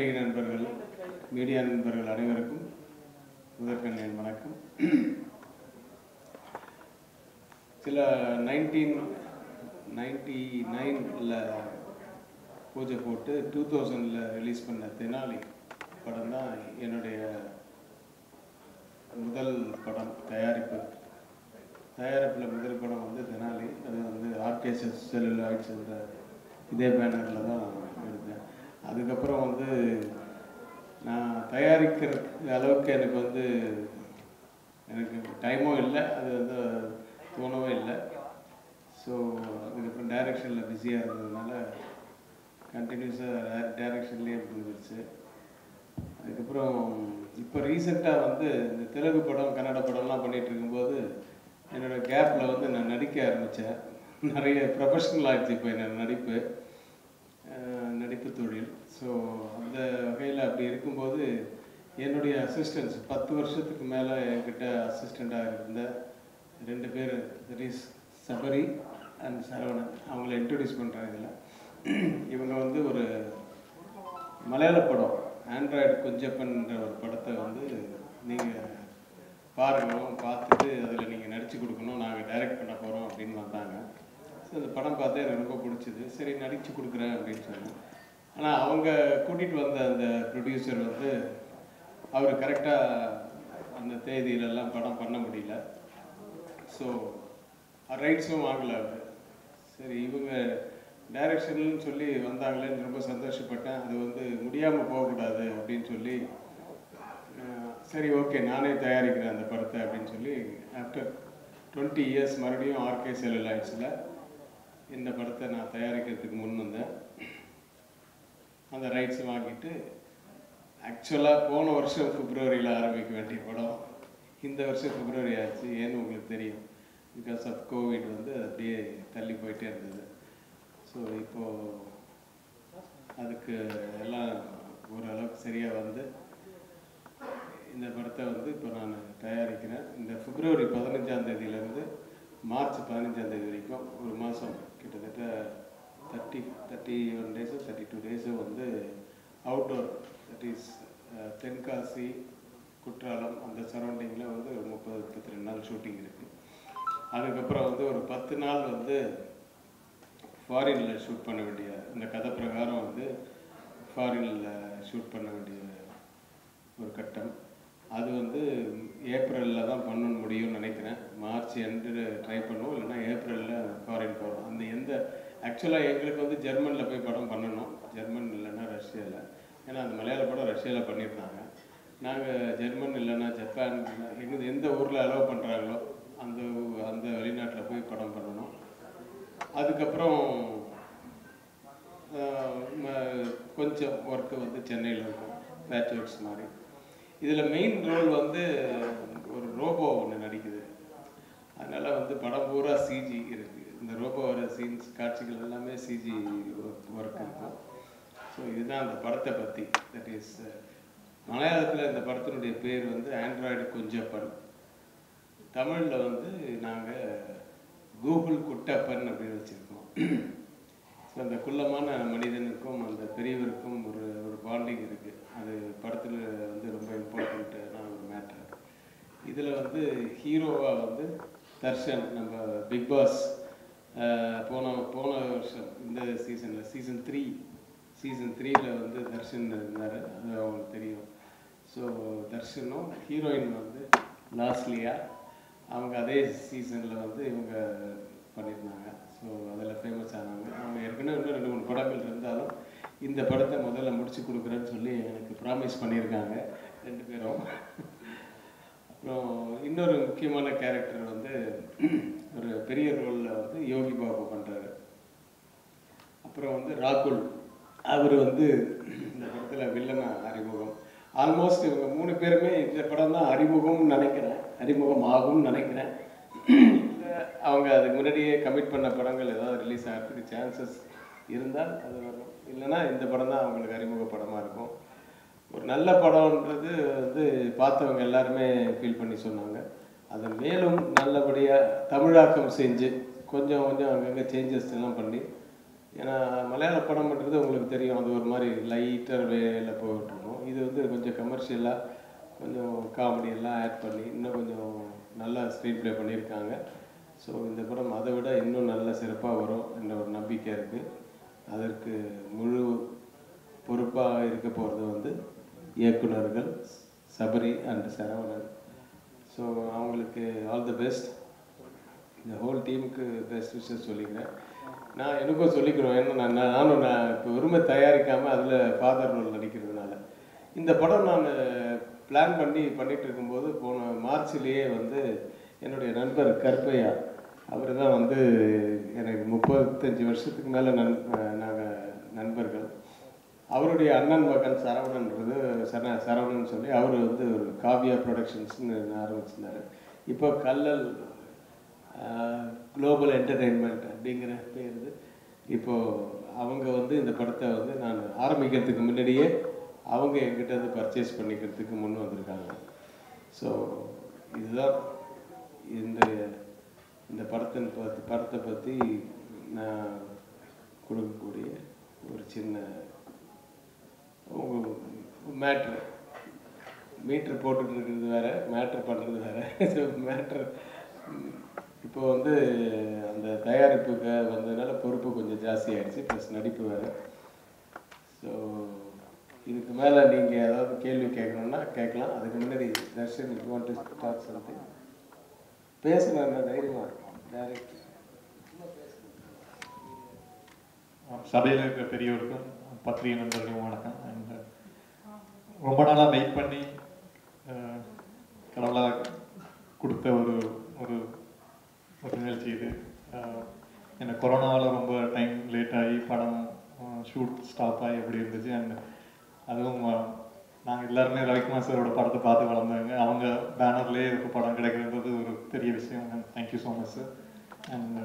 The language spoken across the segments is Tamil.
பத்திரிகை நண்பர்கள், மீடியா நண்பர்கள் அனைவருக்கும் முதற்கண் என் வணக்கம். சில 1999ல் பூஜை போட்டு 2000ல் ரிலீஸ் பண்ண தெனாலி படம் தான் என்னுடைய முதல் படம். தயாரிப்பில் முதல் படம் வந்து தெனாலி. அது வந்து ஆர்கே செல்லுலாய்ட்ஸ் என்ற இதே பேனரில் தான் எடுத்தேன். அதுக்கப்புறம் வந்து நான் தயாரிக்கிற அளவுக்கு எனக்கு டைமும் இல்லை, அது வந்து தோணவும் இல்லை. ஸோ அதுக்கப்புறம் டைரக்ஷனில் பிஸியாக இருந்ததுனால கண்டினியூஸாக டைரக்ஷன்லேயே இருந்துருச்சு. அதுக்கப்புறம் இப்போ ரீசெண்டாக வந்து இந்த தெலுங்கு படம் கன்னட படம்லாம் பண்ணிகிட்டு இருக்கும்போது என்னோடய கேப்பில் வந்து நான் நடிக்க ஆரம்பித்தேன். நிறைய ப்ரொஃபஷ்னல் ஆகிடுச்சு இப்போ என்னோட நடிப்பு தொழில். ஸோ அந்த வகையில் அப்படி இருக்கும்போது என்னுடைய அசிஸ்டன்ஸ் 10 வருஷத்துக்கு மேலே என்கிட்ட அசிஸ்டண்ட்டாக இருந்த 2 பேர், that is Sabari and Saravanan, அவங்கள இன்ட்ரடியூஸ் பண்ணுறேன். இதில் இவங்க வந்து ஒரு மலையாள படம் ஆண்ட்ராய்டு கொஞ்சப்பன்ற ஒரு படத்தை வந்து நீங்கள் பாருங்கள், பார்த்துட்டு அதில் நீங்கள் நடித்து கொடுக்கணும், நாங்கள் டைரக்ட் பண்ண போகிறோம் அப்படின்னு வந்தாங்க. ஸோ அந்த படம் பார்த்து எனக்கு ரொம்ப பிடிச்சிது. சரி நடித்து கொடுக்குறேன் அப்படின்னு சொன்னேன். ஆனால் அவங்க கூட்டிகிட்டு வந்த அந்த ப்ரொடியூசர் வந்து அவர் கரெக்டாக அந்த தேதியிலெல்லாம் படம் பண்ண முடியல. ஸோ ரைட்ஸும் வாங்கலை அவர். சரி இவங்க டைரக்ஷன்னு சொல்லி வந்தாங்களேன்னு ரொம்ப சந்தோஷப்பட்டேன். அது வந்து முடியாமல் போகக்கூடாது அப்படின்னு சொல்லி சரி ஓகே நானே தயாரிக்கிறேன் அந்த படத்தை அப்படின்னு சொல்லி ஆஃப்டர் 20 இயர்ஸ் மறுபடியும் ஆர்கே செல்லுலாய்ட்ஸில் இந்த படத்தை நான் தயாரிக்கிறதுக்கு முன் வந்தேன். அந்த ரைட்ஸ் வாங்கிட்டு ஆக்சுவலாக போன வருஷம் பிப்ரவரியில் ஆரம்பிக்க வேண்டிய படம் இந்த வருஷம் பிப்ரவரி ஆச்சு. ஏன்னு உங்களுக்கு தெரியும், பிகாஸ் ஆஃப் கோவிட் வந்து அப்படியே தள்ளி போயிட்டே இருந்தது. ஸோ இப்போது அதுக்கு எல்லாம் ஓரளவுக்கு சரியாக வந்து இந்த படத்தை வந்து இப்போ நான் தயாரிக்கிறேன். இந்த பிப்ரவரி 15ஆம் தேதியிலேருந்து மார்ச் 15ஆம் தேதி வரைக்கும் ஒரு மாதம் கிட்டத்தட்ட 31 டேஸோ 32 டேஸோ வந்து outdoor, that is Tenkasi, Courtallam அந்த சரௌண்டிங்கில் வந்து ஒரு 30-32 நாள் ஷூட்டிங் இருக்குது. அதுக்கப்புறம் வந்து ஒரு 10 நாள் வந்து ஃபாரினில் ஷூட் பண்ண வேண்டிய, இந்த கதை பிரகாரம் வந்து ஃபாரினில் ஷூட் பண்ண வேண்டிய ஒரு கட்டம். அது வந்து ஏப்ரலில் தான் பண்ண முடியும்னு நினைக்கிறேன். மார்ச் எண்டு ட்ரை பண்ணுவோம், இல்லைன்னா ஏப்ரலில் ஃபாரின் போகிறோம். அந்த ஆக்சுவலாக எங்களுக்கு வந்து ஜெர்மனில் போய் படம் பண்ணணும், ஜெர்மன் இல்லைன்னா ரஷ்யாவில். ஏன்னா அந்த மலையாள படம் ரஷ்யாவில் பண்ணியிருந்தாங்க. நாங்கள் ஜெர்மன் இல்லைன்னா ஜப்பான், எந்த ஊரில் அலோவ் பண்ணுறாங்களோ அந்த வெளிநாட்டில் போய் படம் பண்ணணும். அதுக்கப்புறம் கொஞ்சம் ஒர்க்கு வந்து சென்னையில் இருக்கும், பேட்ச் ஒர்க்ஸ் மாதிரி. இதில் மெயின் ரோல் வந்து ஒரு ரோபோ ஒன்று நடிக்குது. அதனால் வந்து படம் பூரா சிஜி இருக்குது. இந்த ரோபோ வர சீன்ஸ் காட்சிகள் எல்லாமே சிஜி ஒர்க் இருக்கும். ஸோ இதுதான் அந்த படத்தை பற்றி. தட் இஸ் மலையாளத்தில் இந்த படத்தினுடைய பேர் வந்து ஆண்ட்ராய்டு கொஞ்சப்பன். தமிழில் வந்து நாங்கள் கூகுள் குட்டப்பன் அப்படின்னு வச்சுருக்கோம். ஸோ அந்த குள்ளமான மனிதனுக்கும் அந்த பெரியவருக்கும் ஒரு பாண்டிங் இருக்குது. அது படத்தில் வந்து ரொம்ப இம்பார்ட்டண்ட்டான ஒரு மேட்டர். இதில் வந்து ஹீரோவாக வந்து தர்ஷன், நம்ம பிக் பாஸ் போன வருஷம் இந்த சீசனில் சீசன் 3ல் வந்து தர்ஷன் இருந்தார், அது அவங்களுக்கு தெரியும். ஸோ தர்ஷனும் ஹீரோயின் வந்து லாஸ்லியா, அவங்க அதே சீசனில் வந்து இவங்க பண்ணியிருந்தாங்க. ஸோ அதில் ஃபேமஸ் ஆனாங்க. அவங்க ஏற்கனவே இன்னும் 2-3 படங்கள் இருந்தாலும் இந்த படத்தை முதல்ல முடிச்சு கொடுக்குறேன்னு சொல்லி எனக்கு ப்ராமிஸ் பண்ணியிருக்காங்க 2 பேரும். அப்புறம் இன்னொரு முக்கியமான கேரக்டர் வந்து ஒரு பெரிய ரோலில் வந்து யோகி பாபு பண்ணுறாரு. அப்புறம் வந்து ராகுல், அவர் வந்து இந்த படத்தில் வில்லனா அறிமுகம். ஆல்மோஸ்ட் இவங்க 3 பேருமே இந்த படம் தான் அறிமுகம் ஆகும்னு நினைக்கிறேன். அவங்க அதுக்கு முன்னாடியே கமிட் பண்ண படங்கள் ஏதாவது ரிலீஸ் ஆகிறதுக்கு சான்சஸ் இருந்தால் அது வரும், இல்லைன்னா இந்த படம் தான் அவங்களுக்கு அறிமுக படமாக இருக்கும். ஒரு நல்ல படம்ன்றது வந்து பார்த்தவங்க எல்லாருமே ஃபீல் பண்ணி சொன்னாங்க. அதை மேலும் நல்லபடியாக தமிழாக்கம் செஞ்சு கொஞ்சம் அங்கங்கே சேஞ்சஸ் எல்லாம் பண்ணி ஏன்னா மலையாள படம்ன்றது உங்களுக்கு தெரியும், அது ஒரு மாதிரி லைட்டர் வேல போயிட்டுருக்கும். இது வந்து கொஞ்சம் கமர்ஷியலாக கொஞ்சம் காமெடியெல்லாம் ஆட் பண்ணி இன்னும் கொஞ்சம் நல்லா ஸ்க்ரீன் ப்ளே பண்ணியிருக்காங்க. ஸோ இந்த படம் அதை விட இன்னும் நல்ல சிறப்பாக வரும் என்ற ஒரு நம்பிக்கை இருக்குது. அதற்கு முழு பொறுப்பாக இருக்க போகிறது வந்து இயக்குனர்கள் சபரி அண்ட் சரவணன். ஸோ அவங்களுக்கு ஆல் தி பெஸ்ட். இந்த ஹோல் டீமுக்கு பெஸ்ட் விஷயம் சொல்லிக்கிறேன். நான் எனக்கும் சொல்லிக்கிறோம், ஏன்னா நானும் இப்போ உரிமை தயாரிக்காமல் அதில் ஃபாதர் ரோல் நடிக்கிறதுனால இந்த படம் நான் பிளான் பண்ணிகிட்டு இருக்கும்போது போன மார்ச்லேயே வந்து என்னுடைய நண்பர் கருப்பையா, அவர் தான் வந்து எனக்கு 35 வருஷத்துக்கு மேலே நாங்கள் நண்பர்கள். அவருடைய அண்ணன் மகன் சரவணன்றது சரவணன் சொல்லி அவர் வந்து ஒரு காவியா ப்ரொடக்ஷன்ஸ்னு ஆரம்பிச்சிருந்தார். இப்போ கல்லல் குளோபல் என்டர்டெயின்மெண்ட் அப்படிங்கிற பேர். இப்போது அவங்க வந்து இந்த படத்தை வந்து நான் ஆரம்பிக்கிறதுக்கு முன்னாடியே அவங்க என்கிட்ட வந்து பர்ச்சேஸ் பண்ணிக்கிறதுக்கு முன் வந்திருக்காங்க. ஸோ இதுதான் இந்த படத்தை பற்றி நான் கொடுக்கக்கூடிய ஒரு சின்ன மீட்ரு போட்டுட்டு இருக்கிறது வேறு, மேட்ரு பண்ணுறது வேறு. ஸோ மேட்ரு இப்போ வந்து அந்த தயாரிப்புக்கு வந்ததுனால பொறுப்பு கொஞ்சம் ஜாஸ்தி ஆகிடுச்சு, ப்ளஸ் நடிப்பு வேறு. ஸோ இதுக்கு மேலே நீங்கள் ஏதாவது கேள்வி கேட்கணுன்னா கேட்கலாம். அதுக்கு முன்னாடி Darshan you want to start something? பேசுகிறேன் தைரியமாக டைரக்ட். சபையில் இருக்கிற பெரியவருக்கும் பத்திரிகை நண்பர்களும் வணக்கம். அண்ட் ரொம்ப நாளாக வெயிட் பண்ணி கடவுளாக கொடுத்த ஒரு ஒரு ஒரு நிகழ்ச்சி இது. ஏன்னா கொரோனாவில் ரொம்ப டைம் லேட் ஆகி படம் ஷூட் ஸ்டாப் ஆகி எப்படி இருந்துச்சு. அண்ட் அதுவும் நாங்கள் எல்லாருமே ரவிக்குமார் சாரோட படத்தை பார்த்து வளர்ந்தாங்க. அவங்க பேனர்லேயே ஒரு படம் கிடைக்கிறது ஒரு பெரிய விஷயம். And thank you so much sir. And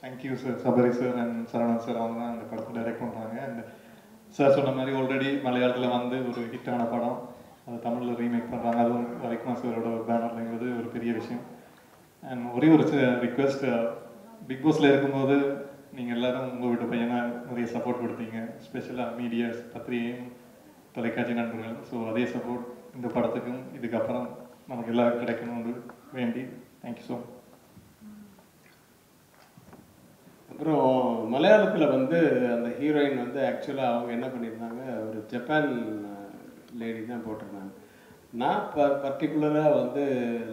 thank you sir Sabari sir and Saravanan sir, அவங்க தான் அந்த படத்தை டைரக்ட் பண்ணுறாங்க. அண்ட் சார் சொன்ன மாதிரி ஆல்ரெடி மலையாளத்தில் வந்து ஒரு ஹிட்டான படம் அதை தமிழில் ரீமேக் பண்ணுறாங்க. அதுவும் ரவிக்குமார் சாரோட பேனர்ங்கிறது ஒரு பெரிய விஷயம். அண்ட் ஒரே ஒரு ரிக்வெஸ்ட், பிக் பாஸில் இருக்கும்போது நீங்கள் எல்லோரும் உங்கள் வீட்டு பையனை நிறைய சப்போர்ட் கொடுத்தீங்க, ஸ்பெஷலாக மீடியாஸ், பத்திரிகையும் தொலைக்காட்சி நண்பர்கள். ஸோ அதே சப்போர்ட் இந்த படத்துக்கும் இதுக்கப்புறம் நமக்கு எல்லோரும் கிடைக்கணும்னு வேண்டி தேங்க்யூ ஸோ மச். அப்புறம் மலையாளத்தில் வந்து அந்த ஹீரோயின் வந்து ஆக்சுவலாக அவங்க என்ன பண்ணியிருந்தாங்க, ஒரு ஜப்பான் லேடி தான் போட்டிருந்தாங்க. நான் பர்டிகுலராக வந்து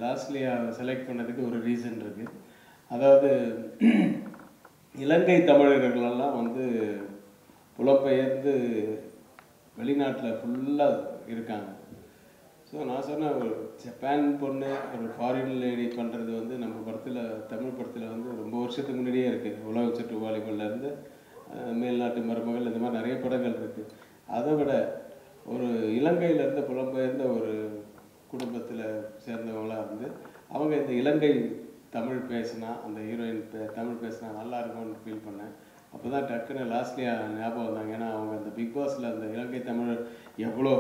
லாஸ்ட்லியா செலக்ட் பண்ணதுக்கு ஒரு ரீசன் இருக்குது. அதாவது இலங்கை தமிழர்களெல்லாம் வந்து புலம்பெயர்ந்து வெளிநாட்டில் ஃபுல்லாக இருக்காங்க. ஸோ நான் சொன்னேன், ஒரு ஜப்பான் பொண்ணு ஒரு ஃபாரின் லேடி பண்ணுறது வந்து நம்ம படத்தில், தமிழ் படத்தில் வந்து ரொம்ப வருஷத்துக்கு முன்னாடியே இருக்குது. உலக சுற்று வாலிபல்லேருந்து மேல்நாட்டு மருமகள், இந்த மாதிரி நிறைய படங்கள் இருக்குது. அதை விட ஒரு இலங்கையிலேருந்து புலம்பெயர்ந்த ஒரு குடும்பத்தில் சேர்ந்தவங்களாக இருந்து அவங்க இந்த இலங்கை தமிழ் பேசினா, அந்த ஹீரோயின் தமிழ் பேசினா நல்லா இருக்கும்னு ஃபீல் பண்ணேன். அப்போ தான் டக்குன்னு லாஸ்ட்லியாக ஞாபகம் வந்தாங்க. ஏன்னா அவங்க அந்த பிக் பாஸில் அந்த இலங்கை தமிழ் எவ்வளோ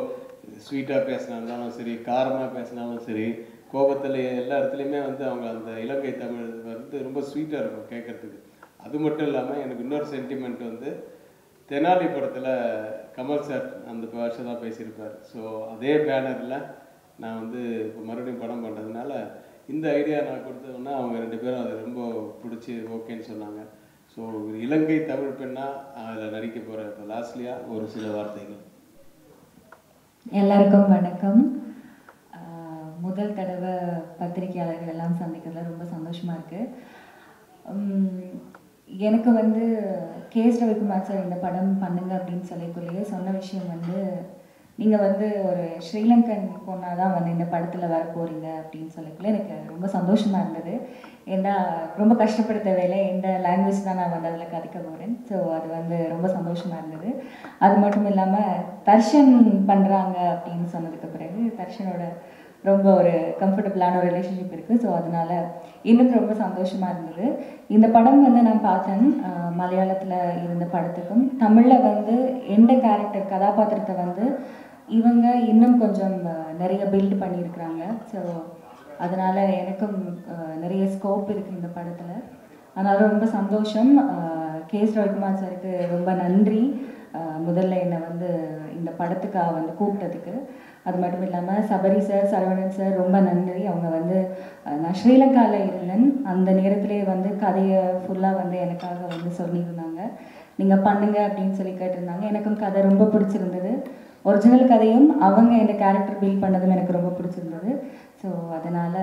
ஸ்வீட்டாக பேசினாலும் சரி, காரமாக பேசினாலும் சரி, கோபத்தில் எல்லா இடத்துலையுமே வந்து அவங்க அந்த இலங்கை தமிழ் வந்து ரொம்ப ஸ்வீட்டாக இருக்கும் கேட்குறதுக்கு. அது மட்டும் இல்லாமல் எனக்கு இன்னொரு சென்டிமெண்ட் வந்து தெனாலி படத்தில் கமல் சார் அந்த வருஷம் தான் பேசியிருப்பார். ஸோ அதே பேனரில் நான் வந்து இப்போ மறுபடியும் படம் பண்ணுறதுனால இந்த ஐடியா நான் கொடுத்தோன்னா அவங்க 2 பேரும் அதை ரொம்ப பிடிச்சி ஓகேன்னு சொன்னாங்க. ஸோ இலங்கை தமிழ் பெண்ணாக அதில் நடிக்க போகிற இப்போ லாஸ்ட்லியா ஒரு சில வார்த்தைகள். எல்லாருக்கும் வணக்கம். முதல் தடவை பத்திரிகையாளர்கள் எல்லாம் சந்திக்கிறதுல ரொம்ப சந்தோஷமாக இருக்குது. எனக்கு வந்து கேஎஸ் ரவிக்குமார் சார் இந்த படம் பண்ணுங்க அப்படின்னு சொல்லிக்குள்ளேயே சொன்ன விஷயம் வந்து, நீங்கள் வந்து ஒரு ஸ்ரீலங்கன் பொண்ணாக தான் வந்து இந்த படத்தில் வர போகிறீங்க அப்படின்னு சொல்லிக்குள்ளே எனக்கு ரொம்ப சந்தோஷமாக இருந்தது. ஏன்னா ரொம்ப கஷ்டப்படுத்த வேலை இந்த லாங்குவேஜ் தான் நான் வந்து அதில் கற்றுக்க போகிறேன். ஸோ அது வந்து ரொம்ப சந்தோஷமாக இருந்தது. அது மட்டும் இல்லாமல் தர்ஷன் பண்ணுறாங்க அப்படின்னு சொன்னதுக்கு பிறகு தர்ஷனோட ரொம்ப ஒரு கம்ஃபர்டபுளான ஒரு ரிலேஷன்ஷிப் இருக்குது. ஸோ அதனால் இன்னும் ரொம்ப சந்தோஷமாக இருந்தது. இந்த படம் வந்து நான் பார்த்தேன், மலையாளத்தில் இருந்த படத்துக்கும் தமிழில் வந்து எந்த கேரக்டர் கதாபாத்திரத்தை வந்து இவங்க இன்னும் கொஞ்சம் நிறைய பில்ட் பண்ணியிருக்கிறாங்க. ஸோ அதனால் எனக்கும் நிறைய ஸ்கோப் இருக்குது இந்த படத்தில். அதனால் ரொம்ப சந்தோஷம். கேஎஸ் ரவிக்குமார் சாருக்கு ரொம்ப நன்றி. முதல்ல என்னை வந்து இந்த படத்துக்காக வந்து கூப்பிட்டதுக்கு. அது மட்டும் இல்லாமல் சபரி சார், சரவணன் சார் ரொம்ப நன்றி. அவங்க வந்து நான் ஸ்ரீலங்காவில் இருந்தேன், அந்த நேரத்துலேயே வந்து கதையை ஃபுல்லாக வந்து எனக்காக வந்து சொல்லியிருந்தாங்க. நீங்கள் பண்ணுங்க அப்படின்னு சொல்லி கேட்டிருந்தாங்க. எனக்கும் கதை ரொம்ப பிடிச்சிருந்தது. ஒரிஜினல் கதையும் அவங்க இந்த கேரக்டர் பில்ட் பண்ணதும் எனக்கு ரொம்ப பிடிச்சிருந்தது. ஸோ அதனால்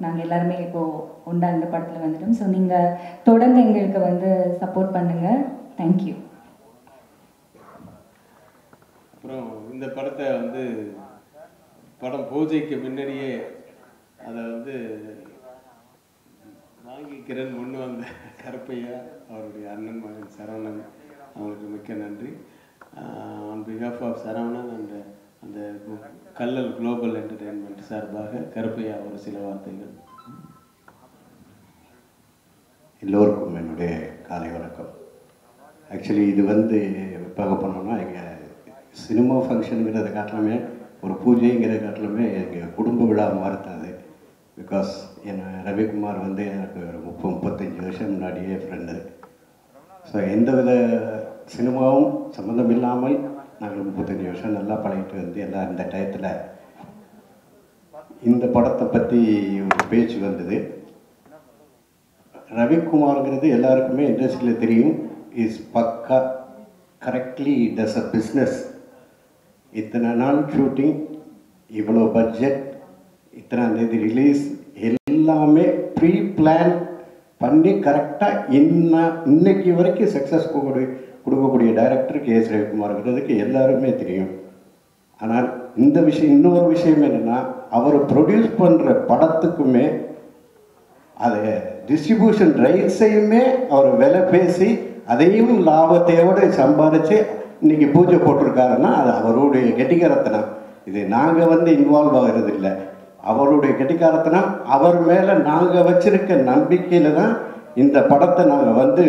நாங்கள் எல்லாருமே இப்போது உண்டா இந்த படத்தில் வந்துட்டோம். ஸோ நீங்கள் தொடர்ந்து எங்களுக்கு வந்து சப்போர்ட் பண்ணுங்கள். தேங்க்யூ. அப்புறம் இந்த படத்தை வந்து படம் பூஜைக்கு முன்னாடியே அதை வந்து வாங்கிக்கிறேன்னு முன்னு வந்த கருப்பையா, அவருடைய அண்ணன் மகன் சரவணன், அவங்களுக்கு மிக்க நன்றி. On behalf of Saravanan and அந்த கல்லல் குளோபல் என்டர்டெயின்மெண்ட் சார்பாக கருப்பையா ஒரு சில வார்த்தைகள். எல்லோருக்கும் என்னுடைய காலை வணக்கம். ஆக்சுவலி இது வந்து பார்க்க போனோம்னா எங்கள் சினிமா ஃபங்க்ஷனுங்கிறத காட்டிலுமே ஒரு பூஜைங்கிற காட்டிலுமே எங்கள் குடும்ப விழா மாதிரி தான் அது. பிகாஸ் என்ன ரவிக்குமார் வந்து எனக்கு ஒரு 35 வருஷம் முன்னாடியே ஃப்ரெண்டு. ஸோ எந்தவித சினிமாவும் சம்மந்தம் இல்லாமல் நாங்கள் 35 வருஷம் நல்லா பழகிட்டு வந்து எல்லாம் இந்த டயத்தில் இந்த படத்தை பற்றி ஒரு பேச்சு வந்தது. ரவிக்குமார்ங்கிறது எல்லாருக்குமே இண்டஸ்ட்ரியில் தெரியும். இஸ் பக்கா கரெக்ட்லி டஸ் அ பிஸ்னஸ். இத்தனை நாள் ஷூட்டிங், இவ்வளோ பட்ஜெட், இத்தனாம் தேதி ரிலீஸ், எல்லாமே ப்ரீ பிளான் பண்ணி கரெக்டாக இன்னைக்கு வரைக்கும் சக்ஸஸ் கொடுக்கக்கூடிய டைரக்டர் கேஎஸ் ரவிக்குமார்ங்கிறதுக்கு எல்லாருமே தெரியும். ஆனால் இந்த விஷயம், இன்னொரு விஷயம் என்னென்னா, அவர் ப்ரொடியூஸ் பண்ணுற படத்துக்குமே அதை டிஸ்ட்ரிபியூஷன் ரைட்ஸையுமே அவர் விலை பேசி அதையும் லாபத்தையோடு சம்பாதிச்சு இன்றைக்கி பூஜை போட்டிருக்காருன்னா அது அவருடைய கெட்டிக்காரத்தனம். இது நாங்கள் வந்து இன்வால்வ் ஆகிறது இல்லை, அவருடைய கெட்டிக்காரத்தனம். அவர் மேலே நாங்கள் வச்சுருக்க நம்பிக்கையில் தான் இந்த படத்தை நாங்கள் வந்து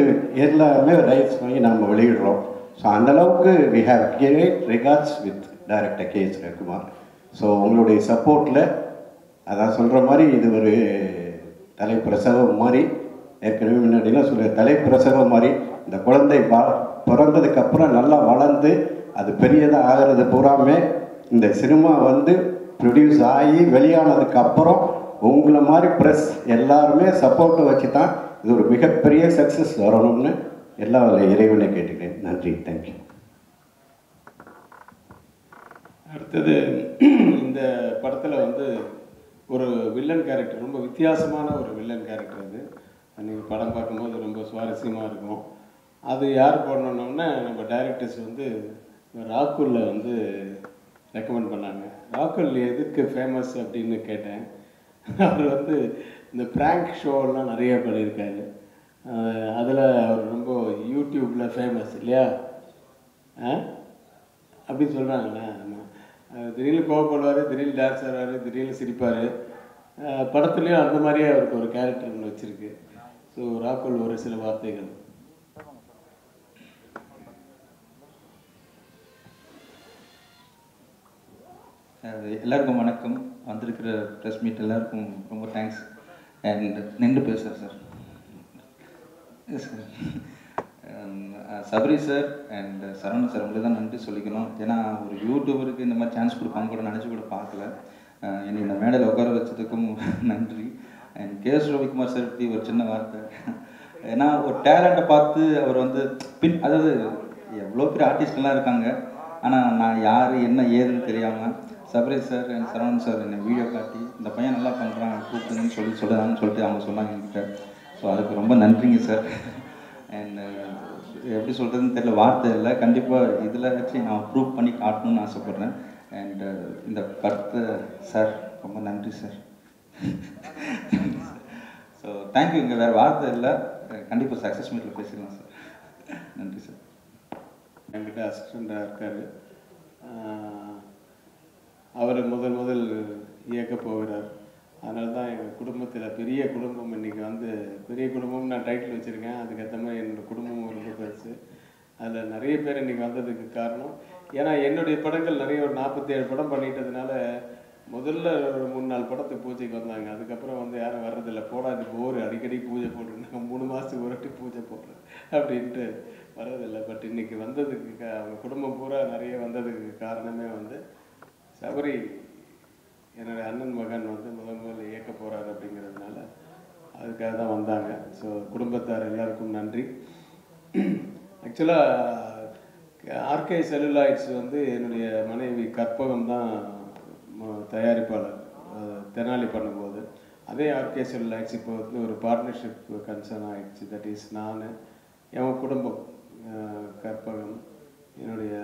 எல்லாமே ரைட்ஸ் வாங்கி நாம் வெளியிடுறோம். ஸோ அந்தளவுக்கு we have great records with director KS Ravikumar. So உங்களுடைய சப்போர்ட்டில் அதான் சொல்கிற மாதிரி இது ஒரு தலைப்பிரசவம் மாதிரி, ஏற்கனவே முன்னாடிலாம் சொல்ல தலைப்பிரசவம் மாதிரி. இந்த குழந்தை பிறந்ததுக்கப்புறம் நல்லா வளர்ந்து அது பெரியதாக ஆகிறது பூராமே இந்த சினிமா வந்து ப்ரொடியூஸ் ஆகி வெளியானதுக்கப்புறம் உங்களை மாதிரி ப்ரெஸ் எல்லாருமே சப்போர்ட்டை வச்சு தான் இது ஒரு மிகப்பெரிய சக்ஸஸ் வரணும்னு எல்லா இறைவனை கேட்டுக்கிறேன். நன்றி, தேங்க்யூ. அடுத்தது இந்த படத்தில் வந்து ஒரு வில்லன் கேரக்டர், ரொம்ப வித்தியாசமான ஒரு வில்லன் கேரக்டர். அது நீங்கள் படம் பார்க்கும்போது ரொம்ப சுவாரஸ்யமாக இருக்கும். அது யார் போடணுன்னொன்னே நம்ம டைரக்டர்ஸ் வந்து ராகுலில் வந்து ரெக்கமெண்ட் பண்ணாங்க. ராகுல் எதுக்கு ஃபேமஸ் அப்படின்னு கேட்டேன். அவர் வந்து இந்த ப்ராங்க் ஷோலாம் நிறைய பண்ணியிருக்காரு. அதில் அவர் ரொம்ப யூடியூப்பில் ஃபேமஸ் இல்லையா அப்படின்னு சொல்கிறாங்களே. திடீர்னு கோவப்படுவார், திடீர்னு டான்ஸ் ஆடுவார், திடீர்னு சிரிப்பார். படத்துலேயும் அந்த மாதிரியே அவருக்கு ஒரு கேரக்டர் ஒன்று வச்சுருக்கு. ஸோ ராகுல் ஒரு சில வார்த்தைகள். எல்லாருக்கும் வணக்கம். வந்திருக்கிற ப்ரெஸ் மீட் எல்லாருக்கும் ரொம்ப தேங்க்ஸ். அண்ட் நின்று பேசுகிறேன் sir. Yes sir. Sabari sir and Saravanan sir உங்களுக்கு தான் நன்றி சொல்லிக்கணும். ஏன்னா ஒரு யூடியூபருக்கு இந்த மாதிரி சான்ஸ் கொடுப்பாங்க கூட நினச்சி கூட பார்க்கல. என்னை இந்த மேடையில் உட்கார வச்சதுக்கும் நன்றி. அண்ட் கேஎஸ் ரவிக்குமார் சார் பற்றி ஒரு சின்ன வார்த்தை. ஏன்னா ஒரு டேலண்ட்டை பார்த்து அவர் வந்து அதாவது எவ்வளோ பெரிய ஆர்டிஸ்ட்லாம் இருக்காங்க, ஆனால் நான் யார் என்ன ஏதுன்னு தெரியாமல் Sabari sir and Saravanan sir என்னை வீடியோ காட்டி இந்த பையன் நல்லா பண்ணுறான் கூப்பிடுங்கன்னு சொல்லுதான்னு சொல்லிட்டு அவங்க சொன்னாங்க என்கிட்ட. ஸோ அதுக்கு ரொம்ப நன்றிங்க சார். அண்ட் எப்படி சொல்கிறதுன்னு தெரியல, வார்த்தை இல்லை. கண்டிப்பாக இதில் வச்சு நான் ப்ரூவ் பண்ணி காட்டணும்னு ஆசைப்பட்றேன். அண்ட் இந்த படத்தை சார் ரொம்ப நன்றி சார். So thank you. இங்கே வேறு வார்த்தை இல்லை. கண்டிப்பாக சக்ஸஸ் மீட்டில் பேசிடலாம் சார். நன்றி சார். என்கிட்ட அசிஸ்டண்டாக இருக்கார். அவர் முதல் இயக்க போகிறார். அதனால தான் எங்கள் குடும்பத்தில் பெரிய குடும்பம் இன்றைக்கி வந்து பெரிய குடும்பம் நான் டைட்டில் வச்சுருக்கேன். அதுக்கேற்ற மாதிரி என்னோடய குடும்பமும் ரொம்ப பெருசு. அதில் நிறைய பேர் இன்றைக்கி வந்ததுக்கு காரணம், ஏன்னா என்னுடைய படங்கள் நிறைய ஒரு 47 படம் பண்ணிட்டதுனால முதல்ல ஒரு 3-4 படத்துக்கு பூஜைக்கு வந்தாங்க. அதுக்கப்புறம் வந்து யாரும் வர்றதில்லை, போடா இது போர், அடிக்கடி பூஜை போட்டுருந்தாங்க, 3 மாதத்துக்கு ஒரு வாட்டி பூஜை போடுறேன் அப்படின்ட்டு வர்றதில்லை. பட் இன்னைக்கு வந்ததுக்கு அவங்க குடும்பம் பூரா நிறைய வந்ததுக்கு காரணமே வந்து சபரி என்னுடைய அண்ணன் மகன் வந்து முதல்ல இயக்க போகிறாரு அப்படிங்கிறதுனால அதுக்காக தான் வந்தாங்க. ஸோ குடும்பத்தார் எல்லாருக்கும் நன்றி. ஆக்சுவலாக ஆர்கே செல்லுலாய்ட்ஸ் வந்து என்னுடைய மனைவி கற்பகம் தான் தயாரிப்பாளர் தெனாலி பண்ணும்போது. அதே ஆர்கே செல்லுலாய்ட்ஸ் இப்போ வந்து ஒரு பார்ட்னர்ஷிப் கன்சர்ன் ஆகிடுச்சு. தட் இஸ் நான், என் குடும்பம், கற்பகம், என்னுடைய